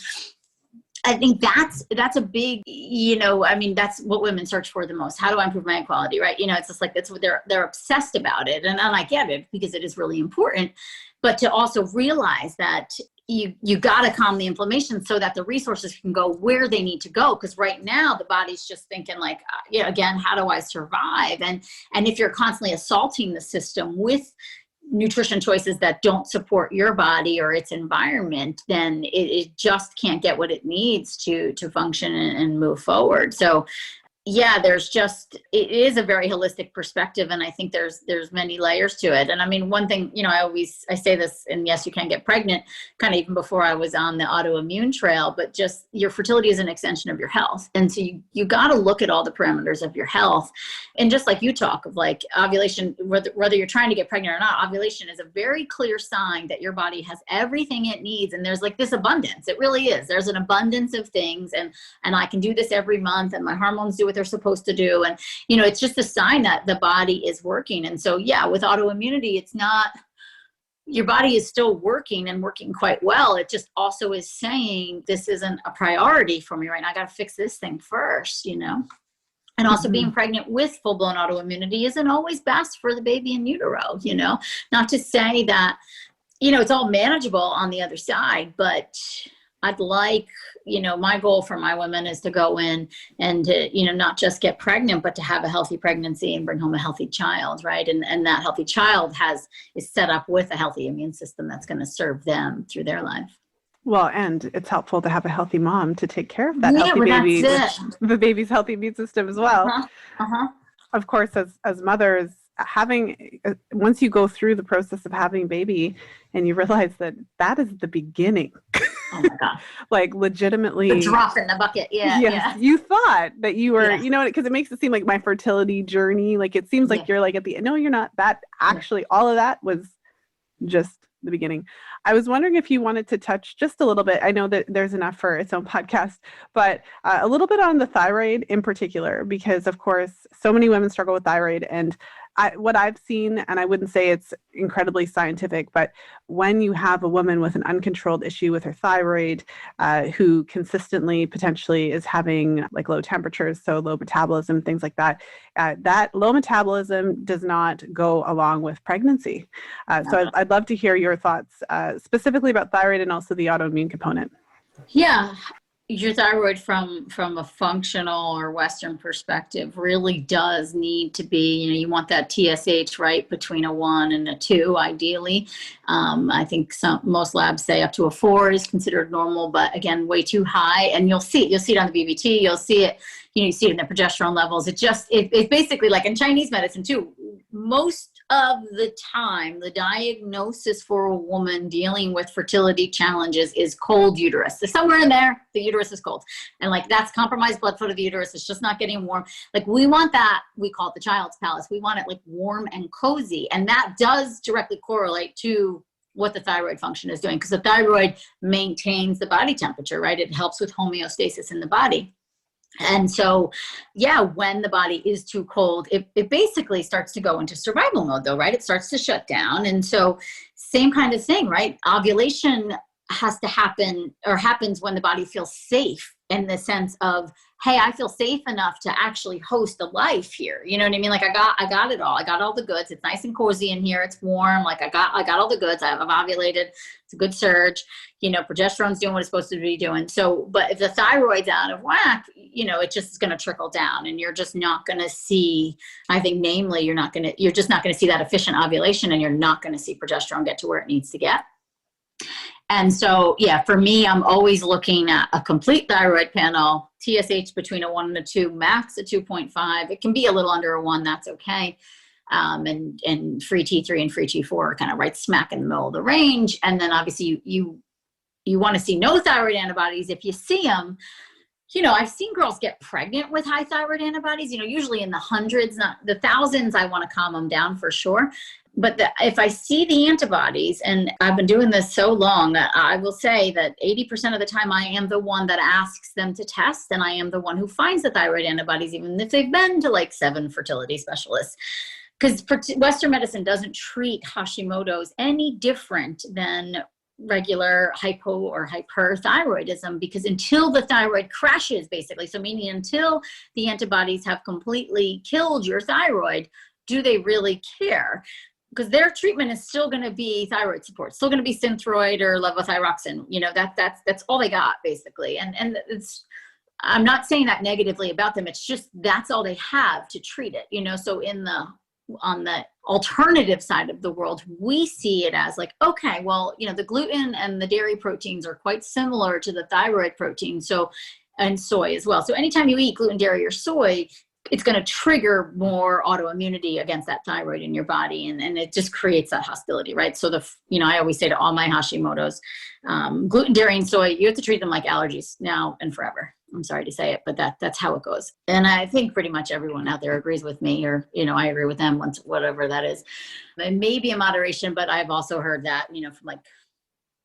I think that's a big, you know, I mean, that's what women search for the most. How do I improve my egg quality, right? You know, it's just like, that's what they're obsessed about it. And I get it because it is really important, but to also realize that you got to calm the inflammation so that the resources can go where they need to go. Because right now the body's just thinking like, you know, again, how do I survive? And if you're constantly assaulting the system with nutrition choices that don't support your body or its environment, then it just can't get what it needs to function and move forward. So yeah, it is a very holistic perspective. And I think there's many layers to it. And I mean, one thing, you know, I say this, and yes, you can get pregnant kind of even before I was on the autoimmune trail, but just your fertility is an extension of your health. And so you got to look at all the parameters of your health. And just like you talk of like ovulation, whether you're trying to get pregnant or not, ovulation is a very clear sign that your body has everything it needs. And there's like this abundance. It really is. There's an abundance of things. And I can do this every month, and my hormones do what they're supposed to do. And, you know, it's just a sign that the body is working. And so, yeah, with autoimmunity, it's not, your body is still working and working quite well. It just also is saying, this isn't a priority for me right now. I got to fix this thing first, you know? And also being pregnant with full-blown autoimmunity isn't always best for the baby in utero, you know? Not to say that, you know, it's all manageable on the other side, but I'd like, you know, my goal for my women is to go in and to, you know, not just get pregnant, but to have a healthy pregnancy and bring home a healthy child, right? And that healthy child is set up with a healthy immune system that's going to serve them through their life. Well, and it's helpful to have a healthy mom to take care of that healthy baby, the baby's healthy immune system as well. Of course, as mothers, once you go through the process of having a baby and you realize that is the beginning. Oh my God. Like legitimately. The drop in the bucket. Yeah. Yes, Yeah. You thought that you were, you know, because it makes it seem like my fertility journey, like it seems like you're like at the end. No, you're not. That actually, all of that was just the beginning. I was wondering if you wanted to touch just a little bit. I know that there's enough for its own podcast, but a little bit on the thyroid in particular, because of course, so many women struggle with thyroid. And what I've seen, and I wouldn't say it's incredibly scientific, but when you have a woman with an uncontrolled issue with her thyroid, who consistently potentially is having like low temperatures, so low metabolism, things like that, that low metabolism does not go along with pregnancy. So I'd love to hear your thoughts specifically about thyroid and also the autoimmune component. Yeah. Your thyroid from a functional or Western perspective really does need to be, you know, you want that TSH right between a 1 and a 2, ideally. I think most labs say up to a 4 is considered normal, but again, way too high. And you'll see it on the BBT, you'll see it, you know, you see it in the progesterone levels. It's basically like in Chinese medicine too, most of the time, the diagnosis for a woman dealing with fertility challenges is cold uterus. So somewhere in there, the uterus is cold. And like that's compromised blood flow to the uterus. It's just not getting warm. Like we want that, we call it the child's palace. We want it like warm and cozy. And that does directly correlate to what the thyroid function is doing, because the thyroid maintains the body temperature, right? It helps with homeostasis in the body. And so, yeah, when the body is too cold, it basically starts to go into survival mode though, right? It starts to shut down. And so same kind of thing, right? Ovulation has to happen or happens when the body feels safe, in the sense of, hey, I feel safe enough to actually host a life here. You know what I mean? Like I got it all. I got all the goods. It's nice and cozy in here. It's warm. Like I got all the goods. I've ovulated. It's a good surge. You know, progesterone's doing what it's supposed to be doing. So, but if the thyroid's out of whack, you know, it just is going to trickle down, and you're just not going to see, I think, namely, you're just not going to see that efficient ovulation, and you're not going to see progesterone get to where it needs to get. And so, yeah, for me, I'm always looking at a complete thyroid panel, TSH between a 1 and a 2, max a 2.5. It can be a little under a 1, that's okay. And free T3 and free T4 are kind of right smack in the middle of the range. And then obviously you want to see no thyroid antibodies. If you see them, you know, I've seen girls get pregnant with high thyroid antibodies, you know, usually in the hundreds, not the thousands. I want to calm them down for sure. But if I see the antibodies, and I've been doing this so long, I will say that 80% of the time I am the one that asks them to test, and I am the one who finds the thyroid antibodies, even if they've been to like 7 fertility specialists. Because Western medicine doesn't treat Hashimoto's any different than regular hypo or hyperthyroidism, because until the thyroid crashes, basically, so meaning until the antibodies have completely killed your thyroid, do they really care? Because their treatment is still going to be thyroid support, still going to be Synthroid or levothyroxine. You know, that's all they got, basically. And it's, I'm not saying that negatively about them. It's just that's all they have to treat it. You know, so on the alternative side of the world, we see it as like, okay, well, you know, the gluten and the dairy proteins are quite similar to the thyroid protein. So, and soy as well. So anytime you eat gluten, dairy, or soy, it's going to trigger more autoimmunity against that thyroid in your body. And it just creates that hostility, right? So you know, I always say to all my Hashimoto's, gluten, dairy, and soy, you have to treat them like allergies now and forever. I'm sorry to say it, but that's how it goes. And I think pretty much everyone out there agrees with me, or, you know, I agree with them, once, whatever that is. It may be a moderation, but I've also heard that, you know, from like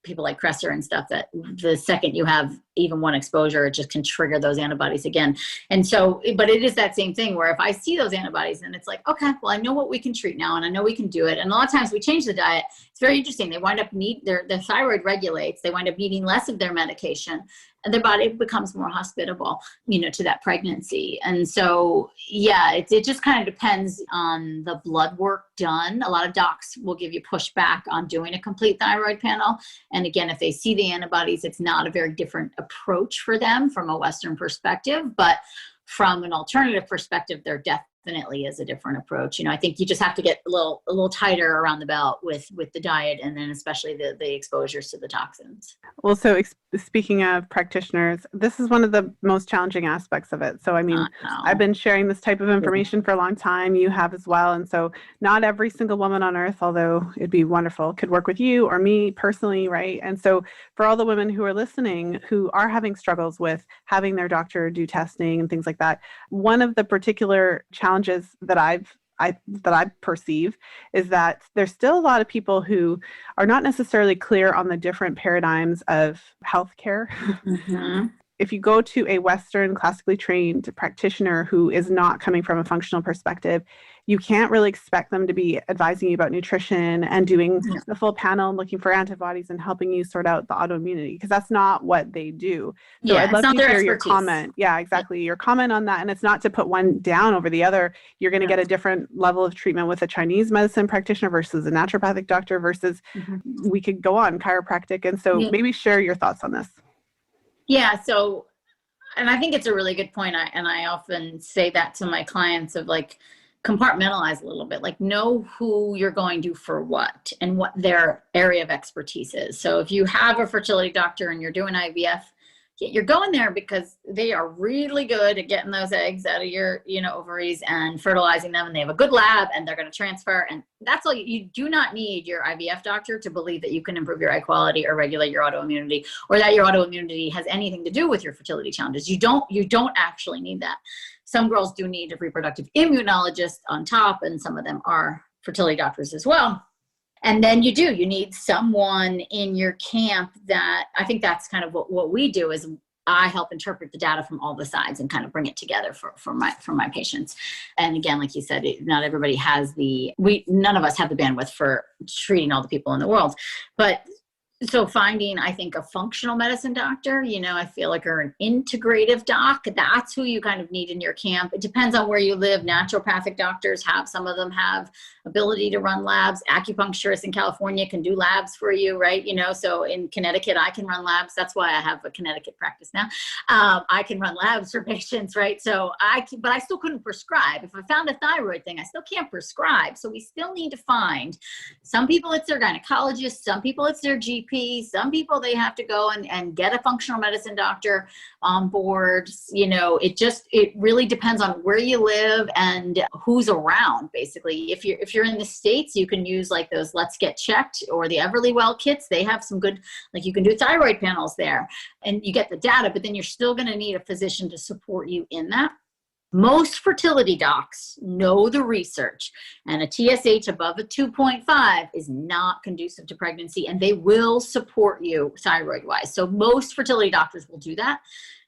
people like Kresser and stuff, that the second you have even one exposure, it just can trigger those antibodies again. And so, but it is that same thing where if I see those antibodies and it's like, okay, well, I know what we can treat now, and I know we can do it. And a lot of times we change the diet. It's very interesting. They wind up their thyroid regulates. They wind up needing less of their medication, and their body becomes more hospitable, you know, to that pregnancy. And so, yeah, it just kind of depends on the blood work done. A lot of docs will give you pushback on doing a complete thyroid panel. And again, if they see the antibodies, it's not a very different approach for them from a Western perspective, but from an alternative perspective, there definitely is a different approach. You know, I think you just have to get a little tighter around the belt with the diet, and then especially the exposures to the toxins. Well, so speaking of practitioners, this is one of the most challenging aspects of it. So, I mean, I've been sharing this type of information for a long time. You have as well. And so not every single woman on earth, although it'd be wonderful, could work with you or me personally, right? And so for all the women who are listening, who are having struggles with having their doctor do testing and things like that, one of the particular challenges that I perceive is that there's still a lot of people who are not necessarily clear on the different paradigms of healthcare. Mm-hmm. If you go to a Western classically trained practitioner who is not coming from a functional perspective, you can't really expect them to be advising you about nutrition and doing the full panel and looking for antibodies and helping you sort out the autoimmunity, because that's not what they do. So I'd love to hear your comment. Yeah, exactly. Your comment on that. And it's not to put one down over the other. You're going to get a different level of treatment with a Chinese medicine practitioner versus a naturopathic doctor versus we could go on chiropractic. And so maybe share your thoughts on this. Yeah. So, and I think it's a really good point. I often say that to my clients of like, compartmentalize a little bit, like know who you're going to for what and what their area of expertise is. So if you have a fertility doctor and you're doing IVF, you're going there because they are really good at getting those eggs out of your, you know, ovaries and fertilizing them, and they have a good lab and they're going to transfer. And that's all. You do not need your IVF doctor to believe that you can improve your egg quality or regulate your autoimmunity, or that your autoimmunity has anything to do with your fertility challenges. You don't actually need that. Some girls do need a reproductive immunologist on top, and some of them are fertility doctors as well. And then you need someone in your camp that, I think that's kind of what we do, is I help interpret the data from all the sides and kind of bring it together for my patients. And again, like you said, not everybody has none of us have the bandwidth for treating all the people in the world. But So finding, I think, a functional medicine doctor, I feel like, or an integrative doc, that's who you kind of need in your camp. It depends on where you live. Naturopathic doctors some of them have ability to run labs. Acupuncturists in California can do labs for you, right? So in Connecticut, I can run labs. That's why I have a Connecticut practice now. I can run labs for patients, right? But I still couldn't prescribe. If I found a thyroid thing, I still can't prescribe. So we still need to find, some people it's their gynecologist, some people it's their GP, some people they have to go and get a functional medicine doctor on board. It really depends on where you live and who's around. Basically, if you're in the States, you can use like those Let's Get Checked or the Everlywell kits. They have some good, like you can do thyroid panels there and you get the data, but then you're still going to need a physician to support you in that. Most fertility docs know the research, and a TSH above a 2.5 is not conducive to pregnancy, and they will support you thyroid-wise. So most fertility doctors will do that.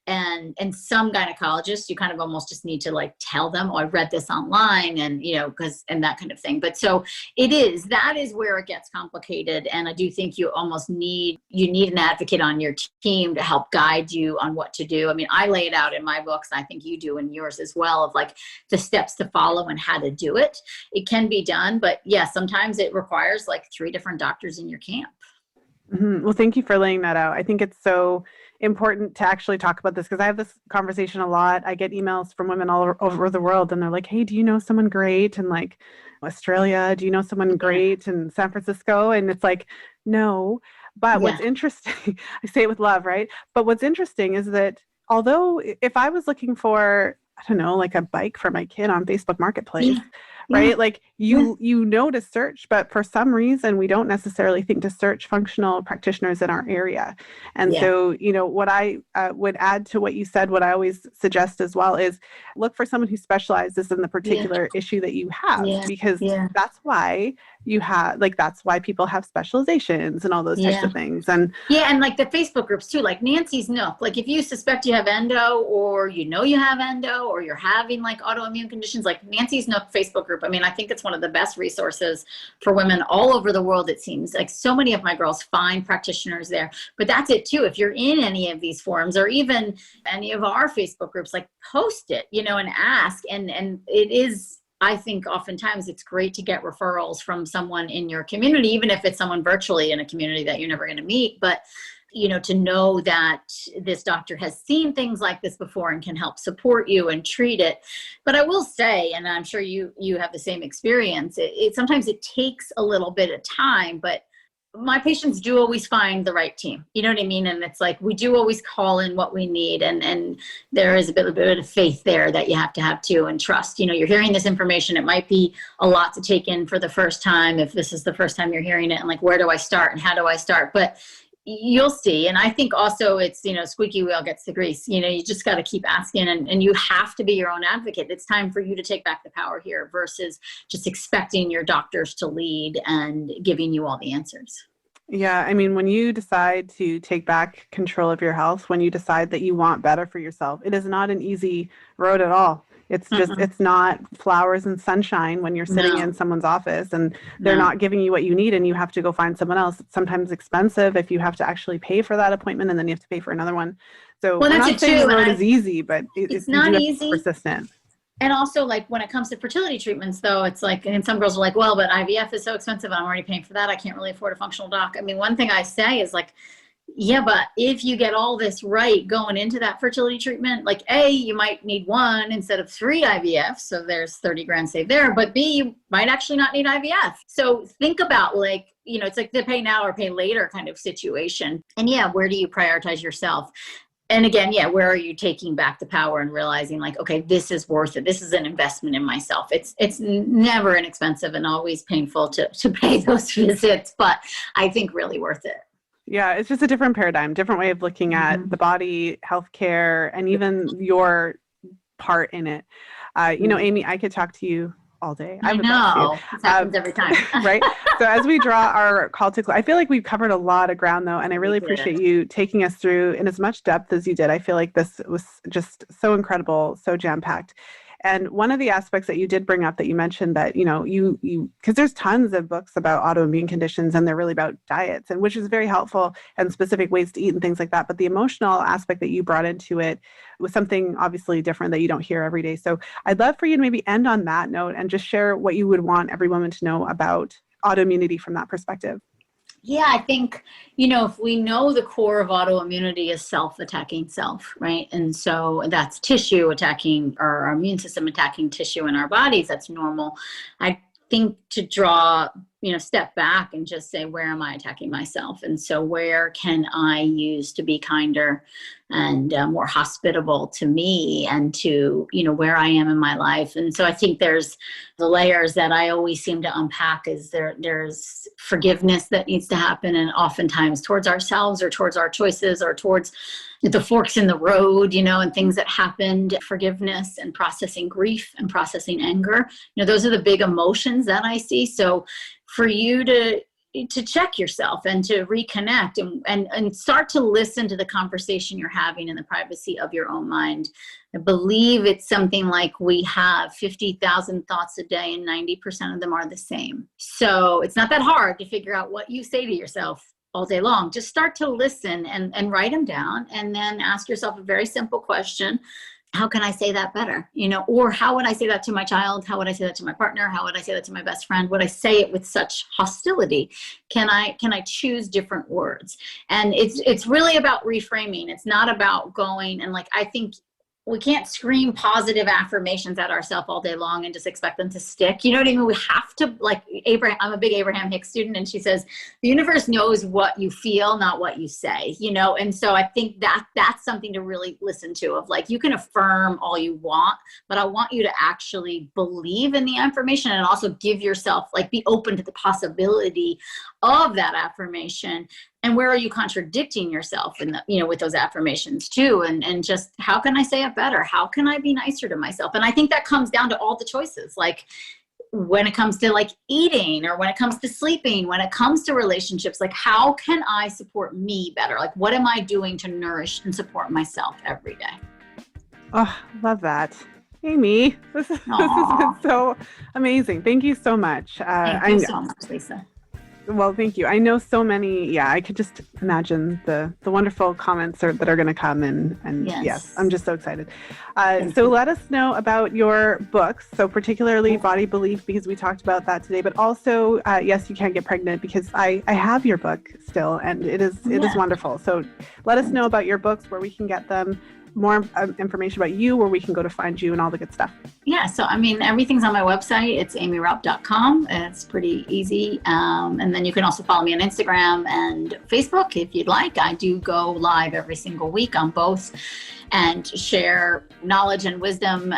And some gynecologists, you kind of almost just need to like tell them, oh, I read this online and, and that kind of thing. But so that is where it gets complicated. And I do think you almost need an advocate on your team to help guide you on what to do. I mean, I lay it out in my books. I think you do in yours as well, of like the steps to follow and how to do it. It can be done, but yeah, sometimes it requires like 3 different doctors in your camp. Mm-hmm. Well, thank you for laying that out. I think it's so important to actually talk about this because I have this conversation a lot. I get emails from women all over the world and they're like, hey, do you know someone great in like Australia? Do you know someone great in San Francisco? And it's like, no. But what's interesting, I say it with love, right? But what's interesting is that although if I was looking for, I don't know, like a bike for my kid on Facebook Marketplace, right? Yeah. Like you know to search, but for some reason we don't necessarily think to search functional practitioners in our area. And so, what I would add to what you said, what I always suggest as well is look for someone who specializes in the particular issue that you have, because that's why that's why people have specializations and all those types of things. And and like the Facebook groups too, like Nancy's Nook, like if you suspect you have endo or you have endo or you're having like autoimmune conditions, like Nancy's Nook Facebook group. I mean, I think it's one of the best resources for women all over the world. It seems like so many of my girls find practitioners there, but that's it too. If you're in any of these forums or even any of our Facebook groups, like post it, and ask. And it is, I think oftentimes it's great to get referrals from someone in your community, even if it's someone virtually in a community that you're never going to meet, but to know that this doctor has seen things like this before and can help support you and treat it. But I will say, and I'm sure you have the same experience, sometimes it takes a little bit of time, but my patients do always find the right team. You know what I mean? And it's like, we do always call in what we need. And there is a bit of faith there that you have to have too, and trust. You're hearing this information. It might be a lot to take in for the first time, if this is the first time you're hearing it, and like, where do I start and how do I start? But you'll see. And I think also it's, squeaky wheel gets the grease. You just got to keep asking, and you have to be your own advocate. It's time for you to take back the power here versus just expecting your doctors to lead and giving you all the answers. Yeah. I mean, when you decide to take back control of your health, when you decide that you want better for yourself, it is not an easy road at all. It's just, it's not flowers and sunshine when you're sitting in someone's office and they're not giving you what you need and you have to go find someone else. It's sometimes expensive if you have to actually pay for that appointment and then you have to pay for another one. So I'm not saying the road is easy, but it's not easy. Persistent. And also, like, when it comes to fertility treatments, though, it's like, and some girls are like, well, but IVF is so expensive. I'm already paying for that. I can't really afford a functional doc. I mean, one thing I say is like, yeah, but if you get all this right going into that fertility treatment, like A, you might need 1 instead of 3 IVF. So there's 30 grand saved there, but B, you might actually not need IVF. So think about like, it's like the pay now or pay later kind of situation. And yeah, where do you prioritize yourself? And again, where are you taking back the power and realizing like, okay, this is worth it. This is an investment in myself. It's never inexpensive and always painful to pay those visits, but I think really worth it. Yeah, it's just a different paradigm, different way of looking at the body, healthcare, and even your part in it. Aimee, I could talk to you all day. I know. This happens every time. Right? So as we draw our call to close, I feel like we've covered a lot of ground though, and I really appreciate you taking us through in as much depth as you did. I feel like this was just so incredible, so jam-packed. And one of the aspects that you did bring up that you mentioned that, you because there's tons of books about autoimmune conditions and they're really about diets, and which is very helpful, and specific ways to eat and things like that. But the emotional aspect that you brought into it was something obviously different that you don't hear every day. So I'd love for you to maybe end on that note and just share what you would want every woman to know about autoimmunity from that perspective. Yeah, I think, if we know the core of autoimmunity is self-attacking self, right? And so that's tissue attacking, or our immune system attacking tissue in our bodies. That's normal. I think to draw, step back and just say, where am I attacking myself? And so where can I use to be kinder and more hospitable to me and to, where I am in my life? And so I think there's the layers that I always seem to unpack is there's forgiveness that needs to happen, and oftentimes towards ourselves or towards our choices or towards the forks in the road, and things that happened, forgiveness and processing grief and processing anger. Those are the big emotions that I see. So for you to check yourself and to reconnect and start to listen to the conversation you're having in the privacy of your own mind. I believe it's something like we have 50,000 thoughts a day and 90% of them are the same. So it's not that hard to figure out what you say to yourself all day long. Just start to listen and write them down, and then ask yourself a very simple question. How can I say that better? Or how would I say that to my child? How would I say that to my partner? How would I say that to my best friend? Would I say it with such hostility? Can I choose different words? And it's really about reframing. It's not about going and I think we can't scream positive affirmations at ourselves all day long and just expect them to stick. You know what I mean? We have to, Abraham, I'm a big Abraham Hicks student, and she says, the universe knows what you feel, not what you say, And so I think that's something to really listen to, of you can affirm all you want, but I want you to actually believe in the affirmation and also give yourself, be open to the possibility of that affirmation. And where are you contradicting yourself in with those affirmations too? And just, how can I say it better? How can I be nicer to myself? And I think that comes down to all the choices, when it comes to eating, or when it comes to sleeping, when it comes to relationships, how can I support me better? What am I doing to nourish and support myself every day? Oh, love that. Aimee, this has been so amazing. Thank you so much. Thank you so much, Lisa. Well, thank you. I know so many. Yeah, I could just imagine the wonderful comments that are going to come. And yes, I'm just so excited. So let us know about your books. So particularly Body Belief, because we talked about that today, but also, yes, You Can't Get Pregnant, because I have your book still, and it is wonderful. So let us know about your books, where we can get them, more information about you, where we can go to find you, and all the good stuff. Yeah, so everything's on my website. It's aimeeraupp.com. It's pretty easy. And then you can also follow me on Instagram and Facebook if you'd like. I do go live every single week on both and share knowledge and wisdom,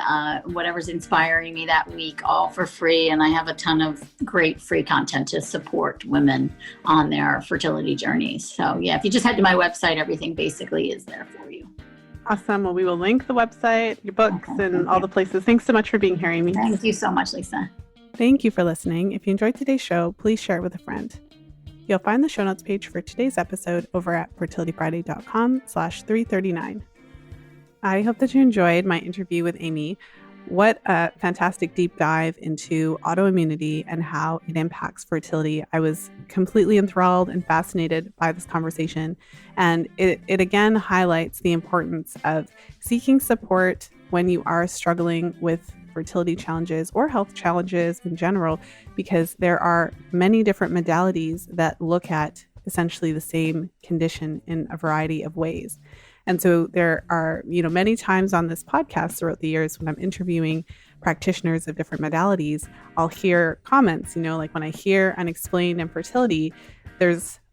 whatever's inspiring me that week, all for free. And I have a ton of great free content to support women on their fertility journeys. So yeah, if you just head to my website, everything basically is there for you. Awesome. Well, we will link the website, your books, and all the places. Thanks so much for being here, Aimee. Thank you so much, Lisa. Thank you for listening. If you enjoyed today's show, please share it with a friend. You'll find the show notes page for today's episode over at fertilityfriday.com/339. I hope that you enjoyed my interview with Aimee. What a fantastic deep dive into autoimmunity and how it impacts fertility. I was completely enthralled and fascinated by this conversation. And it again highlights the importance of seeking support when you are struggling with fertility challenges or health challenges in general, because there are many different modalities that look at essentially the same condition in a variety of ways. And so there are, many times on this podcast throughout the years when I'm interviewing practitioners of different modalities, I'll hear comments, like when I hear unexplained infertility,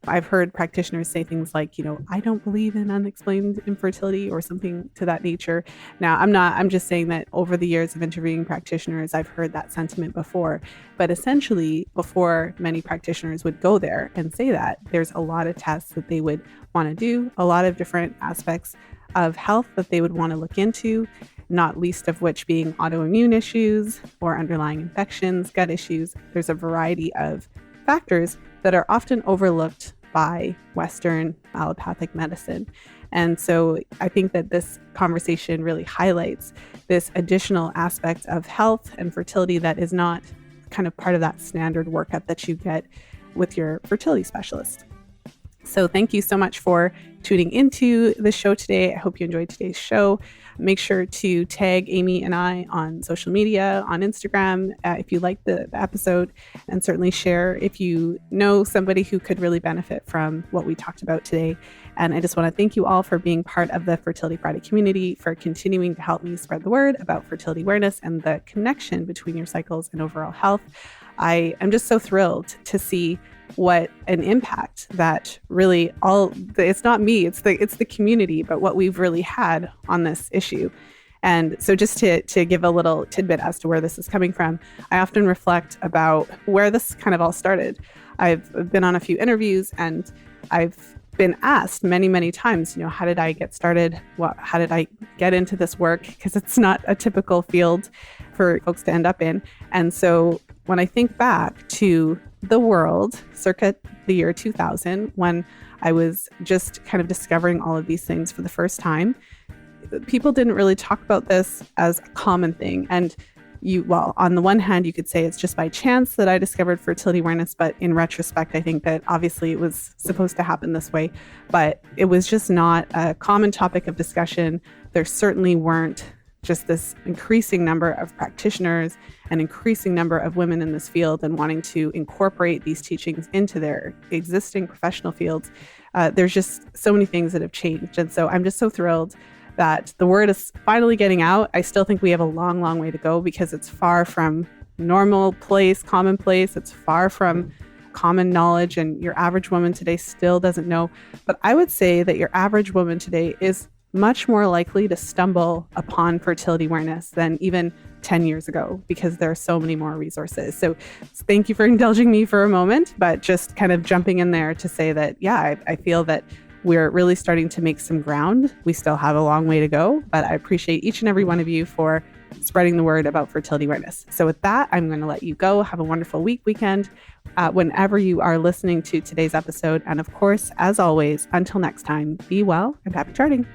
I've heard practitioners say things like, I don't believe in unexplained infertility or something to that nature. Now, I'm just saying that over the years of interviewing practitioners, I've heard that sentiment before. But essentially, before many practitioners would go there and say that, there's a lot of tests that they would want to do, a lot of different aspects of health that they would want to look into, not least of which being autoimmune issues or underlying infections, gut issues. There's a variety of factors that are often overlooked by Western allopathic medicine. And so I think that this conversation really highlights this additional aspect of health and fertility that is not kind of part of that standard workup that you get with your fertility specialist. So thank you so much for tuning into the show today. I hope you enjoyed today's show. Make sure to tag Aimee and I on social media, on Instagram, if you like the episode, and certainly share if you know somebody who could really benefit from what we talked about today. And I just want to thank you all for being part of the Fertility Friday community, for continuing to help me spread the word about fertility awareness and the connection between your cycles and overall health. I am just so thrilled to see what an impact that really it's not me, it's the community, but what we've really had on this issue. And so just to give a little tidbit as to where this is coming from, I often reflect about where this kind of all started. I've been on a few interviews and I've been asked many, many times, how did I get started? How did I get into this work? Because it's not a typical field for folks to end up in. And so when I think back to the world circa the year 2000, when I was just kind of discovering all of these things for the first time, people didn't really talk about this as a common thing. And on the one hand, you could say it's just by chance that I discovered fertility awareness, but in retrospect, I think that obviously it was supposed to happen this way, but it was just not a common topic of discussion. There certainly weren't just this increasing number of practitioners, an increasing number of women in this field and wanting to incorporate these teachings into their existing professional fields. There's just so many things that have changed. And so I'm just so thrilled that the word is finally getting out. I still think we have a long, long way to go because it's far from commonplace. It's far from common knowledge, and your average woman today still doesn't know. But I would say that your average woman today is much more likely to stumble upon fertility awareness than even 10 years ago because there are so many more resources. So thank you for indulging me for a moment, but just kind of jumping in there to say that, I feel that we're really starting to make some ground. We still have a long way to go, but I appreciate each and every one of you for spreading the word about fertility awareness. So with that, I'm going to let you go. Have a wonderful weekend, whenever you are listening to today's episode. And of course, as always, until next time, be well and happy charting.